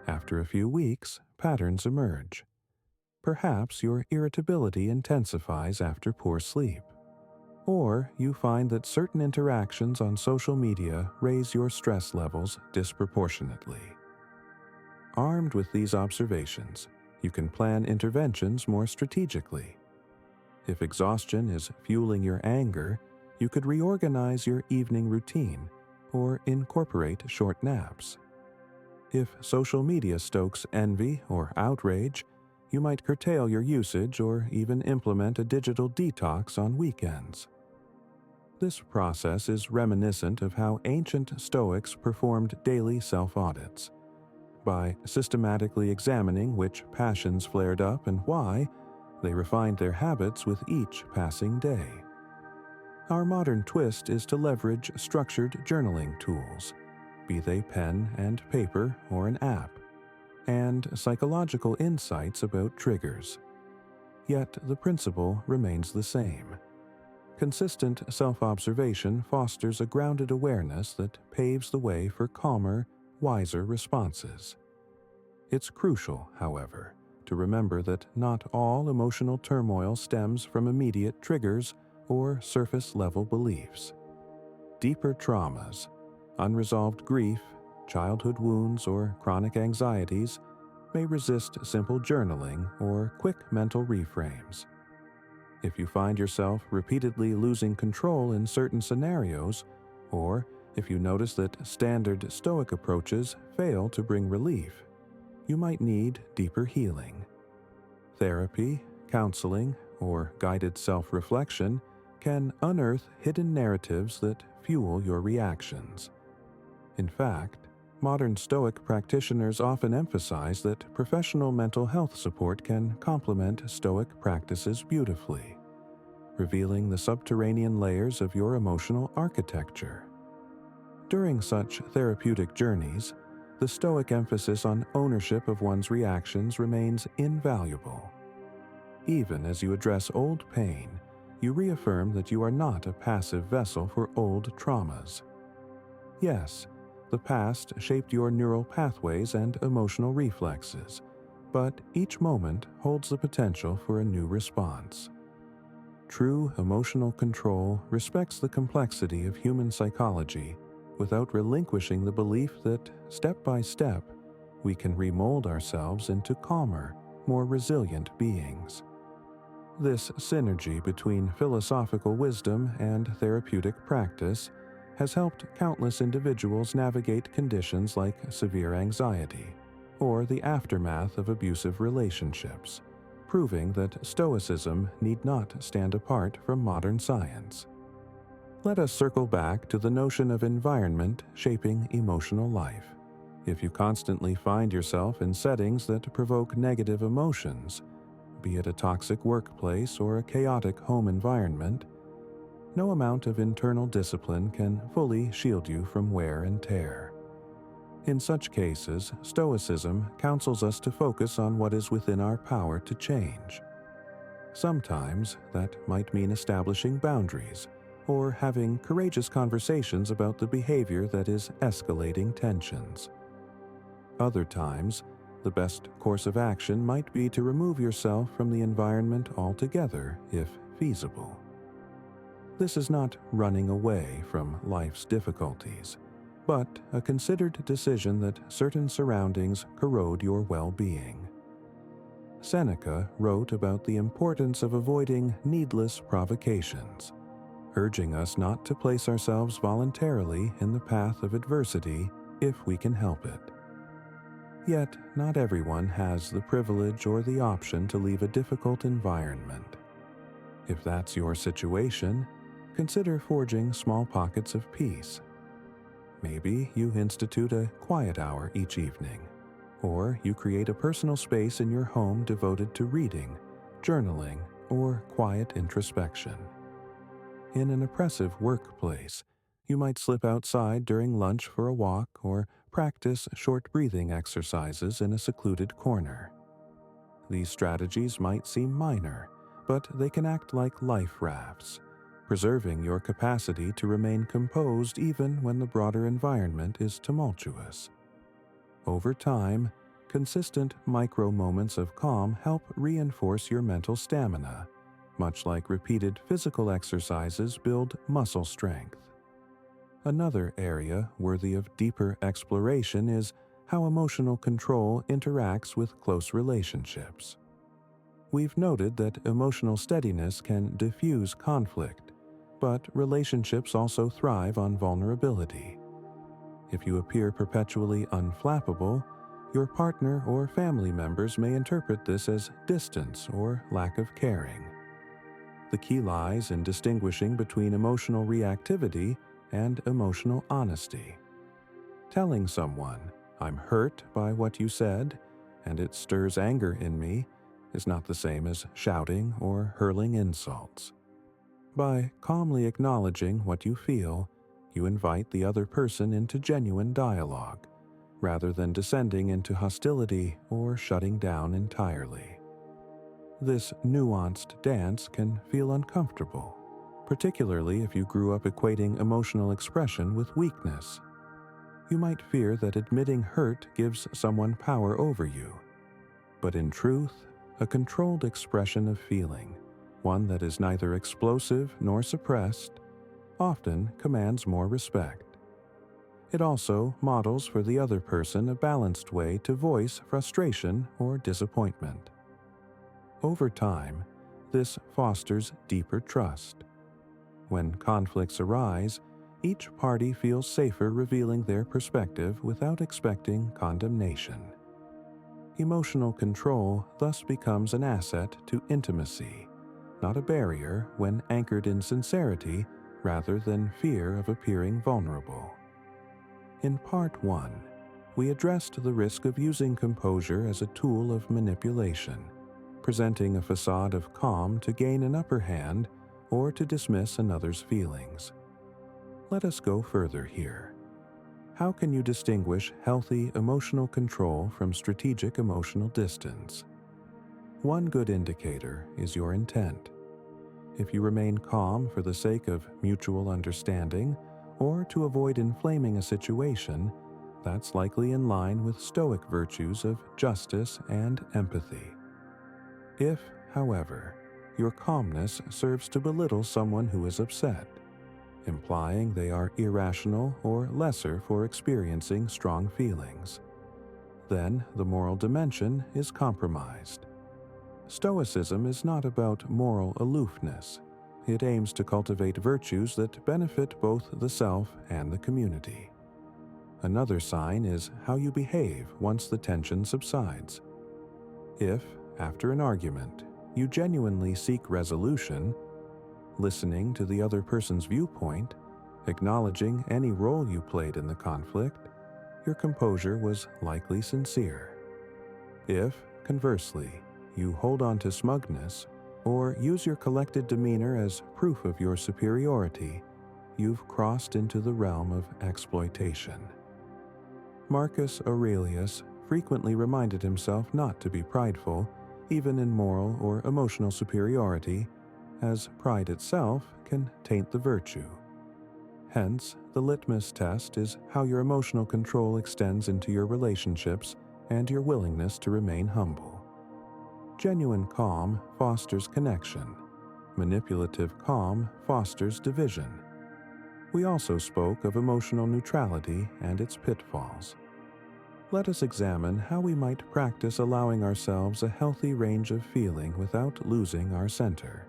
After a few weeks, patterns emerge. Perhaps your irritability intensifies after poor sleep. Or you find that certain interactions on social media raise your stress levels disproportionately. Armed with these observations, you can plan interventions more strategically. If exhaustion is fueling your anger, you could reorganize your evening routine or incorporate short naps. If social media stokes envy or outrage, you might curtail your usage or even implement a digital detox on weekends. This process is reminiscent of how ancient Stoics performed daily self-audits. By systematically examining which passions flared up and why, they refined their habits with each passing day. Our modern twist is to leverage structured journaling tools, be they pen and paper or an app, and psychological insights about triggers. Yet the principle remains the same. Consistent self-observation fosters a grounded awareness that paves the way for calmer, wiser responses. It's crucial, however, to remember that not all emotional turmoil stems from immediate triggers or surface-level beliefs. Deeper traumas, unresolved grief, childhood wounds, or chronic anxieties may resist simple journaling or quick mental reframes. If you find yourself repeatedly losing control in certain scenarios, or if you notice that standard Stoic approaches fail to bring relief, you might need deeper healing. Therapy, counseling, or guided self-reflection can unearth hidden narratives that fuel your reactions. In fact, modern Stoic practitioners often emphasize that professional mental health support can complement Stoic practices beautifully, revealing the subterranean layers of your emotional architecture. During such therapeutic journeys, the Stoic emphasis on ownership of one's reactions remains invaluable. Even as you address old pain, you reaffirm that you are not a passive vessel for old traumas. Yes, the past shaped your neural pathways and emotional reflexes, but each moment holds the potential for a new response. True emotional control respects the complexity of human psychology without relinquishing the belief that, step by step, we can remold ourselves into calmer, more resilient beings. This synergy between philosophical wisdom and therapeutic practice has helped countless individuals navigate conditions like severe anxiety or the aftermath of abusive relationships, proving that Stoicism need not stand apart from modern science. Let us circle back to the notion of environment shaping emotional life. If you constantly find yourself in settings that provoke negative emotions, be it a toxic workplace or a chaotic home environment, no amount of internal discipline can fully shield you from wear and tear. In such cases, Stoicism counsels us to focus on what is within our power to change. Sometimes that might mean establishing boundaries or having courageous conversations about the behavior that is escalating tensions. Other times, the best course of action might be to remove yourself from the environment altogether, if feasible. This is not running away from life's difficulties. but a considered decision that certain surroundings corrode your well-being. Seneca wrote about the importance of avoiding needless provocations, urging us not to place ourselves voluntarily in the path of adversity if we can help it. Yet, not everyone has the privilege or the option to leave a difficult environment. If that's your situation, consider forging small pockets of peace. Maybe you institute a quiet hour each evening, or you create a personal space in your home devoted to reading, journaling, or quiet introspection. In an oppressive workplace, you might slip outside during lunch for a walk or practice short breathing exercises in a secluded corner. These strategies might seem minor, but they can act like life rafts, preserving your capacity to remain composed even when the broader environment is tumultuous. Over time, consistent micro-moments of calm help reinforce your mental stamina, much like repeated physical exercises build muscle strength. Another area worthy of deeper exploration is how emotional control interacts with close relationships. We've noted that emotional steadiness can diffuse conflict, but relationships also thrive on vulnerability. If you appear perpetually unflappable, your partner or family members may interpret this as distance or lack of caring. The key lies in distinguishing between emotional reactivity and emotional honesty. Telling someone, "I'm hurt by what you said, and it stirs anger in me," is not the same as shouting or hurling insults. By calmly acknowledging what you feel, you invite the other person into genuine dialogue, rather than descending into hostility or shutting down entirely. This nuanced dance can feel uncomfortable, particularly if you grew up equating emotional expression with weakness. You might fear that admitting hurt gives someone power over you, but in truth, a controlled expression of feeling, one that is neither explosive nor suppressed, often commands more respect. It also models for the other person a balanced way to voice frustration or disappointment. Over time, this fosters deeper trust. When conflicts arise, each party feels safer revealing their perspective without expecting condemnation. Emotional control thus becomes an asset to intimacy, not a barrier when anchored in sincerity rather than fear of appearing vulnerable. In Part 1, we addressed the risk of using composure as a tool of manipulation, presenting a facade of calm to gain an upper hand or to dismiss another's feelings. Let us go further here. How can you distinguish healthy emotional control from strategic emotional distance? One good indicator is your intent. If you remain calm for the sake of mutual understanding or to avoid inflaming a situation, that's likely in line with Stoic virtues of justice and empathy. If, however, your calmness serves to belittle someone who is upset, implying they are irrational or lesser for experiencing strong feelings, then the moral dimension is compromised. Stoicism is not about moral aloofness. It aims to cultivate virtues that benefit both the self and the community. Another sign is how you behave once the tension subsides. If, after an argument, you genuinely seek resolution, listening to the other person's viewpoint, acknowledging any role you played in the conflict, your composure was likely sincere. If, conversely, you hold on to smugness or use your collected demeanor as proof of your superiority, you've crossed into the realm of exploitation. Marcus Aurelius frequently reminded himself not to be prideful, even in moral or emotional superiority, as pride itself can taint the virtue. Hence, the litmus test is how your emotional control extends into your relationships and your willingness to remain humble. Genuine calm fosters connection. Manipulative calm fosters division. We also spoke of emotional neutrality and its pitfalls. Let us examine how we might practice allowing ourselves a healthy range of feeling without losing our center.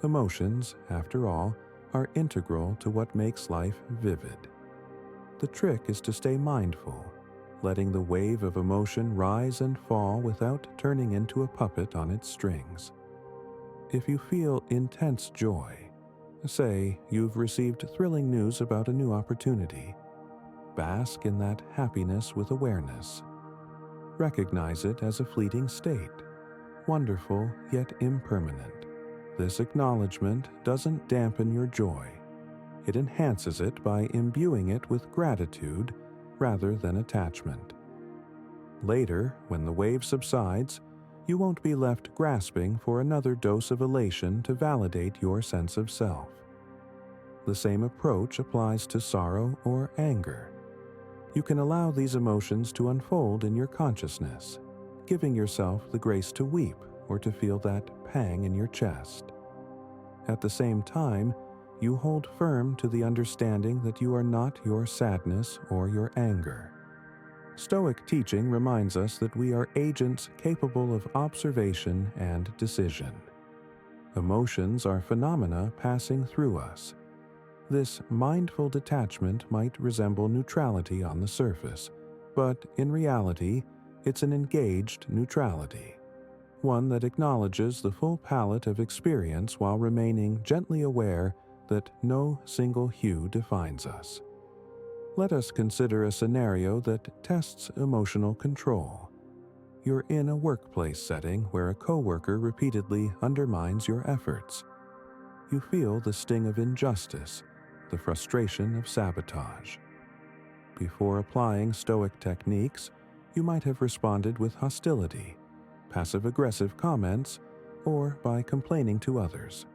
Emotions, after all, are integral to what makes life vivid. The trick is to stay mindful, letting the wave of emotion rise and fall without turning into a puppet on its strings. If you feel intense joy, say you've received thrilling news about a new opportunity, bask in that happiness with awareness. Recognize it as a fleeting state, wonderful yet impermanent. This acknowledgement doesn't dampen your joy. It enhances it by imbuing it with gratitude rather than attachment. Later, when the wave subsides, you won't be left grasping for another dose of elation to validate your sense of self. The same approach applies to sorrow or anger. You can allow these emotions to unfold in your consciousness, giving yourself the grace to weep or to feel that pang in your chest. At the same time, you hold firm to the understanding that you are not your sadness or your anger. Stoic teaching reminds us that we are agents capable of observation and decision. Emotions are phenomena passing through us. This mindful detachment might resemble neutrality on the surface, but in reality, it's an engaged neutrality, one that acknowledges the full palette of experience while remaining gently aware that no single hue defines us. Let us consider a scenario that tests emotional control. You're in a workplace setting where a coworker repeatedly undermines your efforts. You feel the sting of injustice, the frustration of sabotage. Before applying Stoic techniques, you might have responded with hostility, passive-aggressive comments, or by complaining to others.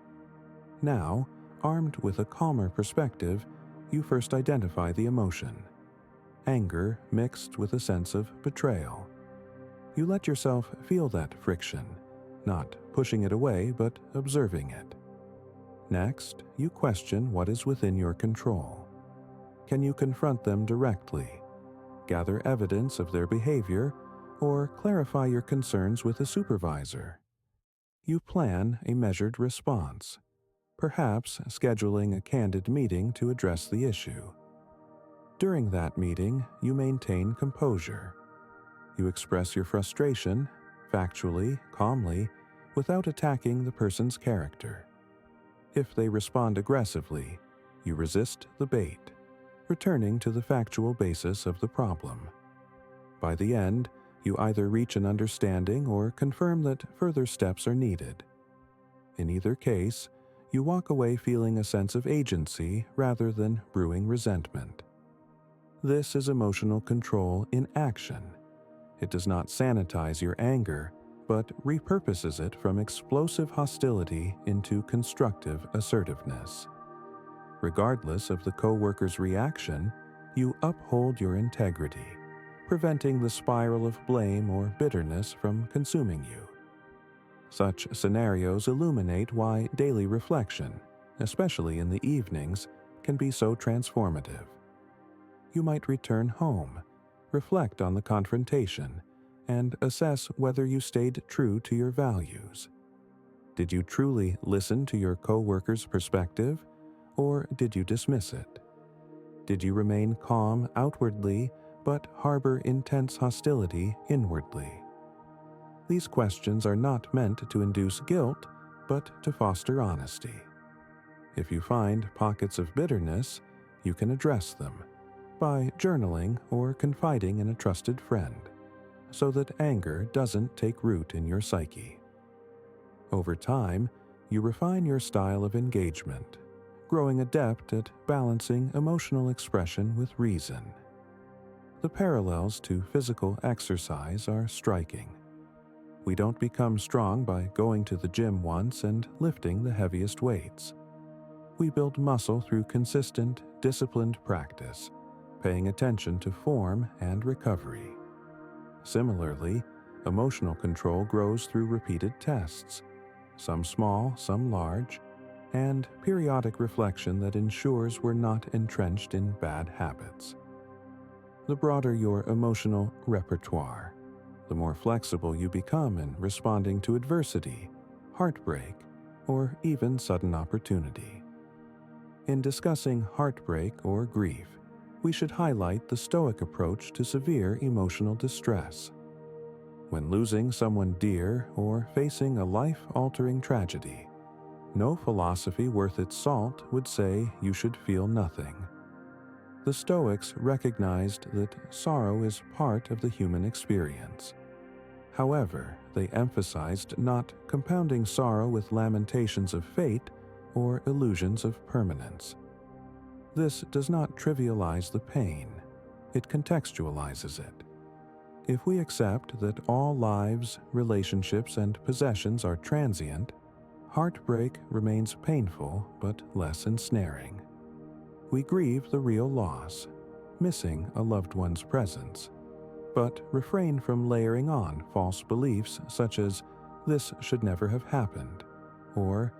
Now, armed with a calmer perspective, you first identify the emotion. Anger mixed with a sense of betrayal. You let yourself feel that friction, not pushing it away but observing it. Next, you question what is within your control. Can you confront them directly, gather evidence of their behavior, or clarify your concerns with a supervisor? You plan a measured response, perhaps scheduling a candid meeting to address the issue. During that meeting, you maintain composure. You express your frustration, factually, calmly, without attacking the person's character. If they respond aggressively, you resist the bait, returning to the factual basis of the problem. By the end, you either reach an understanding or confirm that further steps are needed. In either case, you walk away feeling a sense of agency rather than brewing resentment. This is emotional control in action. It does not sanitize your anger, but repurposes it from explosive hostility into constructive assertiveness. Regardless of the coworker's reaction, you uphold your integrity, preventing the spiral of blame or bitterness from consuming you. Such scenarios illuminate why daily reflection, especially in the evenings, can be so transformative. You might return home, reflect on the confrontation, and assess whether you stayed true to your values. Did you truly listen to your coworker's perspective, or did you dismiss it? Did you remain calm outwardly but harbor intense hostility inwardly? These questions are not meant to induce guilt, but to foster honesty. If you find pockets of bitterness, you can address them by journaling or confiding in a trusted friend, so that anger doesn't take root in your psyche. Over time, you refine your style of engagement, growing adept at balancing emotional expression with reason. The parallels to physical exercise are striking. We don't become strong by going to the gym once and lifting the heaviest weights. We build muscle through consistent, disciplined practice, paying attention to form and recovery. Similarly, emotional control grows through repeated tests, some small, some large, and periodic reflection that ensures we're not entrenched in bad habits. The broader your emotional repertoire, the more flexible you become in responding to adversity, heartbreak, or even sudden opportunity. In discussing heartbreak or grief, we should highlight the Stoic approach to severe emotional distress. When losing someone dear or facing a life-altering tragedy, no philosophy worth its salt would say you should feel nothing. The Stoics recognized that sorrow is part of the human experience. However, they emphasized not compounding sorrow with lamentations of fate or illusions of permanence. This does not trivialize the pain, it contextualizes it. If we accept that all lives, relationships, and possessions are transient, heartbreak remains painful but less ensnaring. We grieve the real loss, missing a loved one's presence, but refrain from layering on false beliefs such as, "This should never have happened," or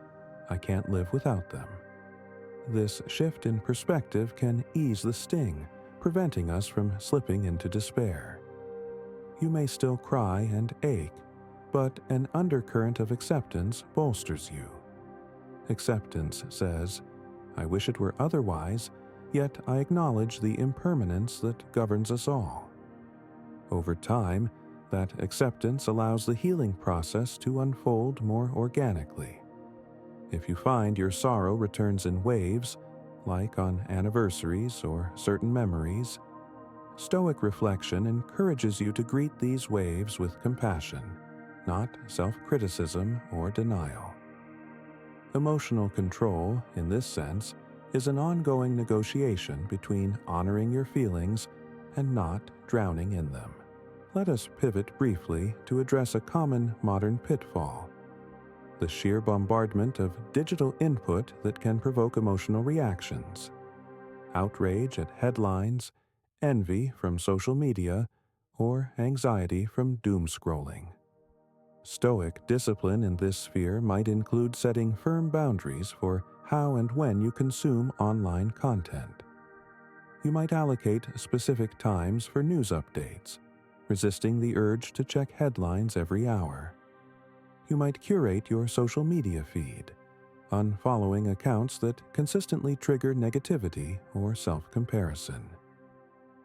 "I can't live without them." This shift in perspective can ease the sting, preventing us from slipping into despair. You may still cry and ache, but an undercurrent of acceptance bolsters you. Acceptance says, "I wish it were otherwise, yet I acknowledge the impermanence that governs us all." Over time, that acceptance allows the healing process to unfold more organically. If you find your sorrow returns in waves, like on anniversaries or certain memories, Stoic reflection encourages you to greet these waves with compassion, not self-criticism or denial. Emotional control, in this sense, is an ongoing negotiation between honoring your feelings and not drowning in them. Let us pivot briefly to address a common modern pitfall: the sheer bombardment of digital input that can provoke emotional reactions. Outrage at headlines, envy from social media, or anxiety from doom scrolling. Stoic discipline in this sphere might include setting firm boundaries for how and when you consume online content. You might allocate specific times for news updates, resisting the urge to check headlines every hour. You might curate your social media feed, unfollowing accounts that consistently trigger negativity or self-comparison.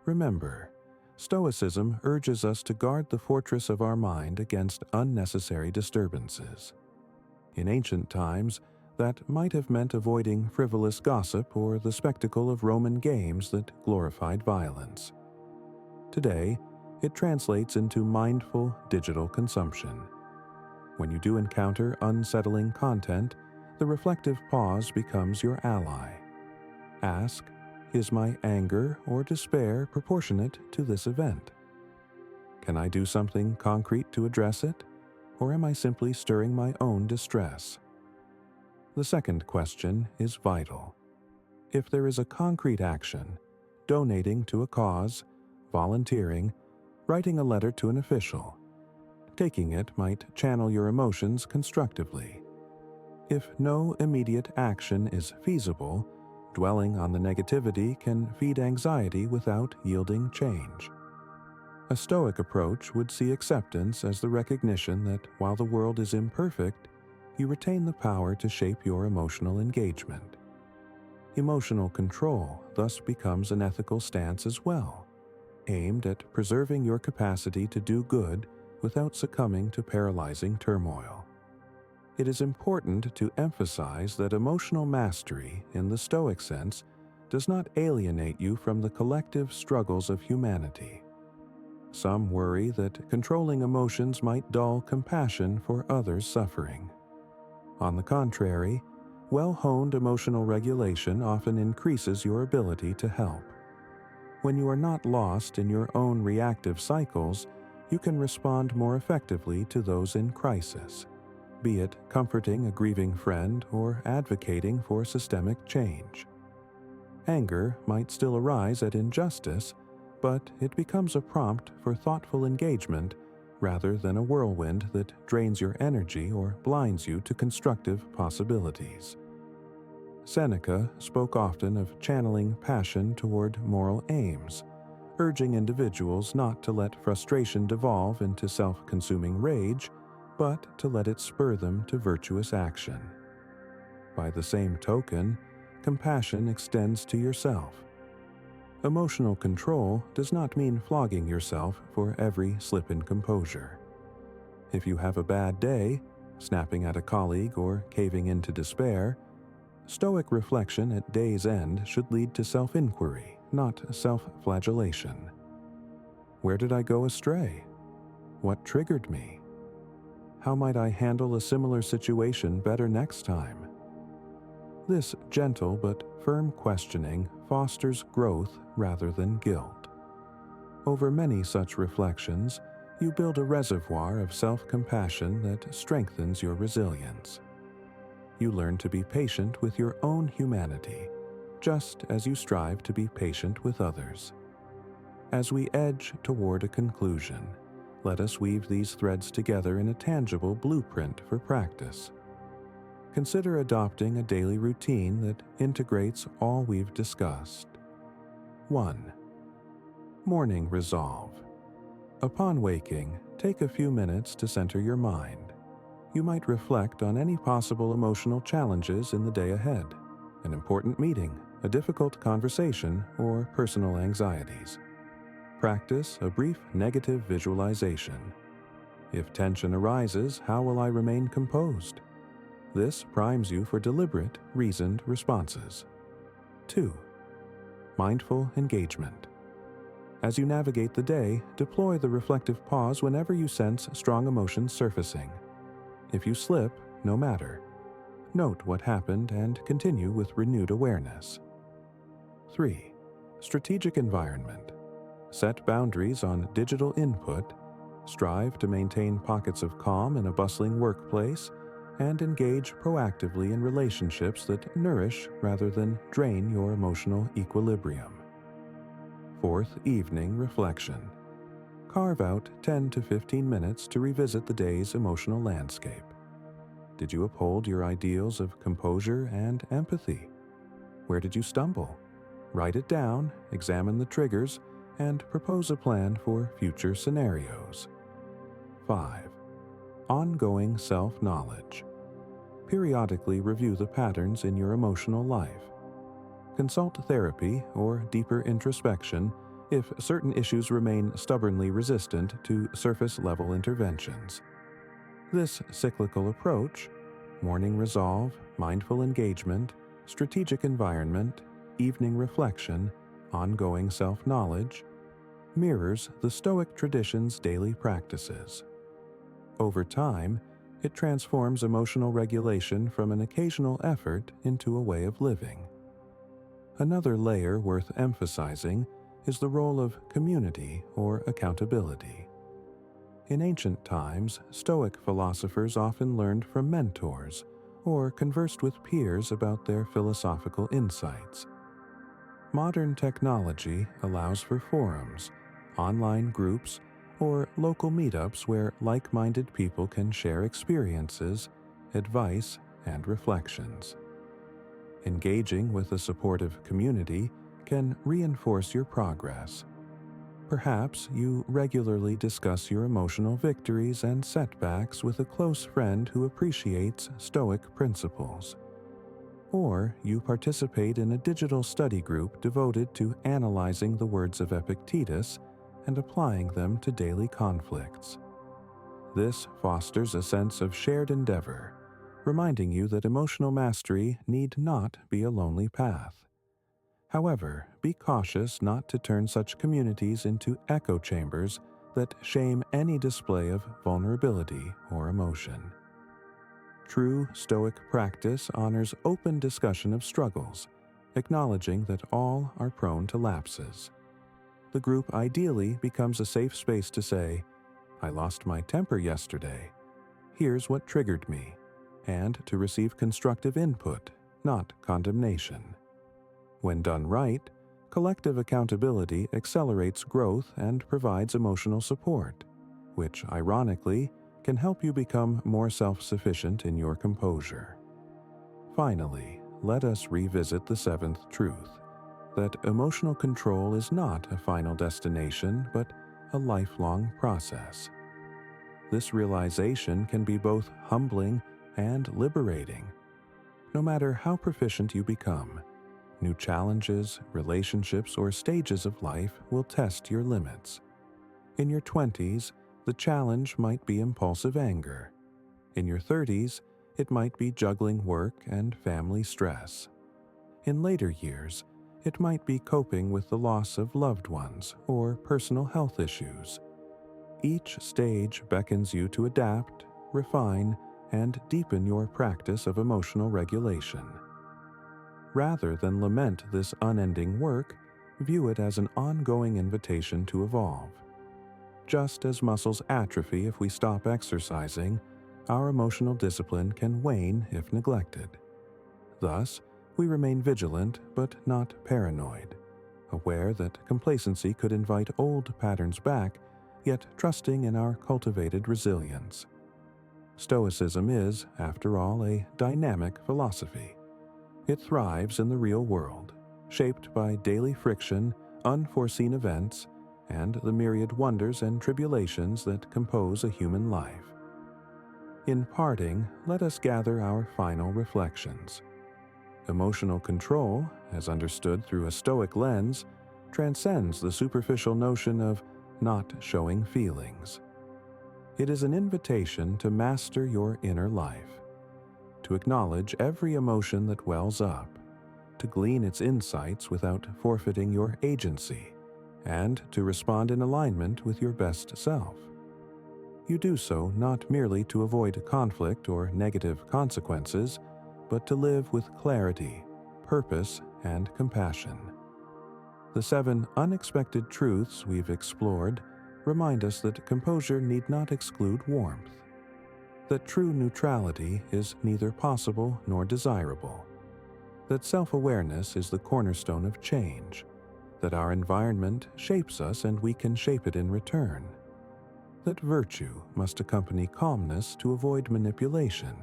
Remember, Stoicism urges us to guard the fortress of our mind against unnecessary disturbances. In ancient times, that might have meant avoiding frivolous gossip or the spectacle of Roman games that glorified violence. Today, it translates into mindful digital consumption. When you do encounter unsettling content, the reflective pause becomes your ally. Ask, "Is my anger or despair proportionate to this event? Can I do something concrete to address it, or am I simply stirring my own distress?" The second question is vital. If there is a concrete action, donating to a cause, volunteering, writing a letter to an official, taking it might channel your emotions constructively. If no immediate action is feasible, dwelling on the negativity can feed anxiety without yielding change. A Stoic approach would see acceptance as the recognition that while the world is imperfect, you retain the power to shape your emotional engagement. Emotional control thus becomes an ethical stance as well, aimed at preserving your capacity to do good without succumbing to paralyzing turmoil. It is important to emphasize that emotional mastery, in the Stoic sense, does not alienate you from the collective struggles of humanity. Some worry that controlling emotions might dull compassion for others' suffering. On the contrary, well-honed emotional regulation often increases your ability to help. When you are not lost in your own reactive cycles, you can respond more effectively to those in crisis, be it comforting a grieving friend or advocating for systemic change. Anger might still arise at injustice, but it becomes a prompt for thoughtful engagement rather than a whirlwind that drains your energy or blinds you to constructive possibilities. Seneca spoke often of channeling passion toward moral aims, urging individuals not to let frustration devolve into self-consuming rage, but to let it spur them to virtuous action. By the same token, compassion extends to yourself. Emotional control does not mean flogging yourself for every slip in composure. If you have a bad day, snapping at a colleague or caving into despair, Stoic reflection at day's end should lead to self-inquiry, not self-flagellation. Where did I go astray? What triggered me? How might I handle a similar situation better next time? This gentle but firm questioning fosters growth rather than guilt. Over many such reflections, you build a reservoir of self-compassion that strengthens your resilience. You learn to be patient with your own humanity, just as you strive to be patient with others. As we edge toward a conclusion, let us weave these threads together in a tangible blueprint for practice. Consider adopting a daily routine that integrates all we've discussed. 1. Morning resolve. Upon waking, take a few minutes to center your mind. You might reflect on any possible emotional challenges in the day ahead, an important meeting, a difficult conversation, or personal anxieties. Practice a brief negative visualization. If tension arises, how will I remain composed? This primes you for deliberate, reasoned responses. 2. Mindful engagement. As you navigate the day, deploy the reflective pause whenever you sense strong emotions surfacing. If you slip, no matter. Note what happened and continue with renewed awareness. 3. Strategic environment. Set boundaries on digital input, strive to maintain pockets of calm in a bustling workplace, and engage proactively in relationships that nourish rather than drain your emotional equilibrium. 4th evening reflection. Carve out 10 to 15 minutes to revisit the day's emotional landscape. Did you uphold your ideals of composure and empathy? Where did you stumble? Write it down, examine the triggers, and propose a plan for future scenarios. 5. Ongoing self-knowledge. Periodically review the patterns in your emotional life. Consult therapy or deeper introspection if certain issues remain stubbornly resistant to surface-level interventions. This cyclical approach, morning resolve, mindful engagement, strategic environment, evening reflection, ongoing self-knowledge, mirrors the Stoic tradition's daily practices. Over time, it transforms emotional regulation from an occasional effort into a way of living. Another layer worth emphasizing is the role of community or accountability. In ancient times, Stoic philosophers often learned from mentors or conversed with peers about their philosophical insights. Modern technology allows for forums, online groups, or local meetups where like-minded people can share experiences, advice, and reflections. Engaging with a supportive community can reinforce your progress. Perhaps you regularly discuss your emotional victories and setbacks with a close friend who appreciates Stoic principles. Or you participate in a digital study group devoted to analyzing the words of Epictetus and applying them to daily conflicts. This fosters a sense of shared endeavor, reminding you that emotional mastery need not be a lonely path. However, be cautious not to turn such communities into echo chambers that shame any display of vulnerability or emotion. True Stoic practice honors open discussion of struggles, acknowledging that all are prone to lapses. The group ideally becomes a safe space to say, "I lost my temper yesterday. Here's what triggered me," and to receive constructive input, not condemnation. When done right, collective accountability accelerates growth and provides emotional support, which, ironically, can help you become more self-sufficient in your composure. Finally, let us revisit the seventh truth, that emotional control is not a final destination, but a lifelong process. This realization can be both humbling and liberating. No matter how proficient you become, new challenges, relationships, or stages of life will test your limits. In your 20s, the challenge might be impulsive anger. In your 30s, it might be juggling work and family stress. In later years, it might be coping with the loss of loved ones or personal health issues. Each stage beckons you to adapt, refine, and deepen your practice of emotional regulation. Rather than lament this unending work, view it as an ongoing invitation to evolve. Just as muscles atrophy if we stop exercising, our emotional discipline can wane if neglected. Thus, we remain vigilant but not paranoid, aware that complacency could invite old patterns back, yet trusting in our cultivated resilience. Stoicism is, after all, a dynamic philosophy. It thrives in the real world, shaped by daily friction, unforeseen events, and the myriad wonders and tribulations that compose a human life. In parting, let us gather our final reflections. Emotional control, as understood through a Stoic lens, transcends the superficial notion of not showing feelings. It is an invitation to master your inner life, to acknowledge every emotion that wells up, to glean its insights without forfeiting your agency, and to respond in alignment with your best self. You do so not merely to avoid conflict or negative consequences, but to live with clarity, purpose, and compassion. The 7 unexpected truths we've explored remind us that composure need not exclude warmth, that true neutrality is neither possible nor desirable, that self-awareness is the cornerstone of change, that our environment shapes us and we can shape it in return, that virtue must accompany calmness to avoid manipulation,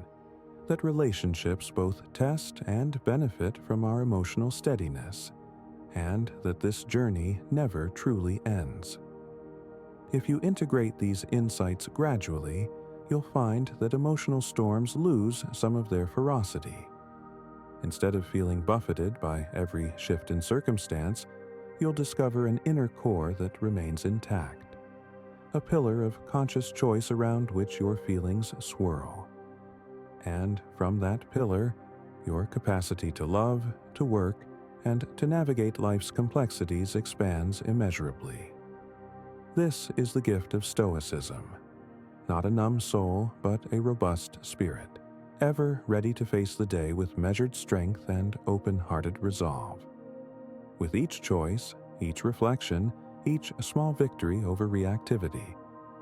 that relationships both test and benefit from our emotional steadiness, and that this journey never truly ends. If you integrate these insights gradually, you'll find that emotional storms lose some of their ferocity. Instead of feeling buffeted by every shift in circumstance, you'll discover an inner core that remains intact, a pillar of conscious choice around which your feelings swirl. And from that pillar, your capacity to love, to work, and to navigate life's complexities expands immeasurably. This is the gift of Stoicism, not a numb soul, but a robust spirit, ever ready to face the day with measured strength and open-hearted resolve. With each choice, each reflection, each small victory over reactivity,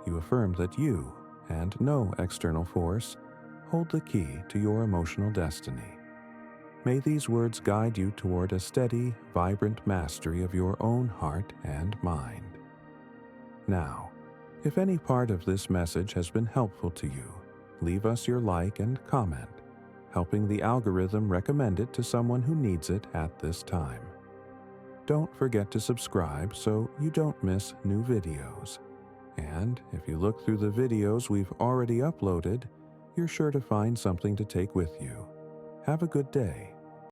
you affirm that you, and no external force, hold the key to your emotional destiny. May these words guide you toward a steady, vibrant mastery of your own heart and mind. Now, if any part of this message has been helpful to you, leave us your like and comment, helping the algorithm recommend it to someone who needs it at this time. Don't forget to subscribe so you don't miss new videos. And if you look through the videos we've already uploaded, you're sure to find something to take with you. Have a good day.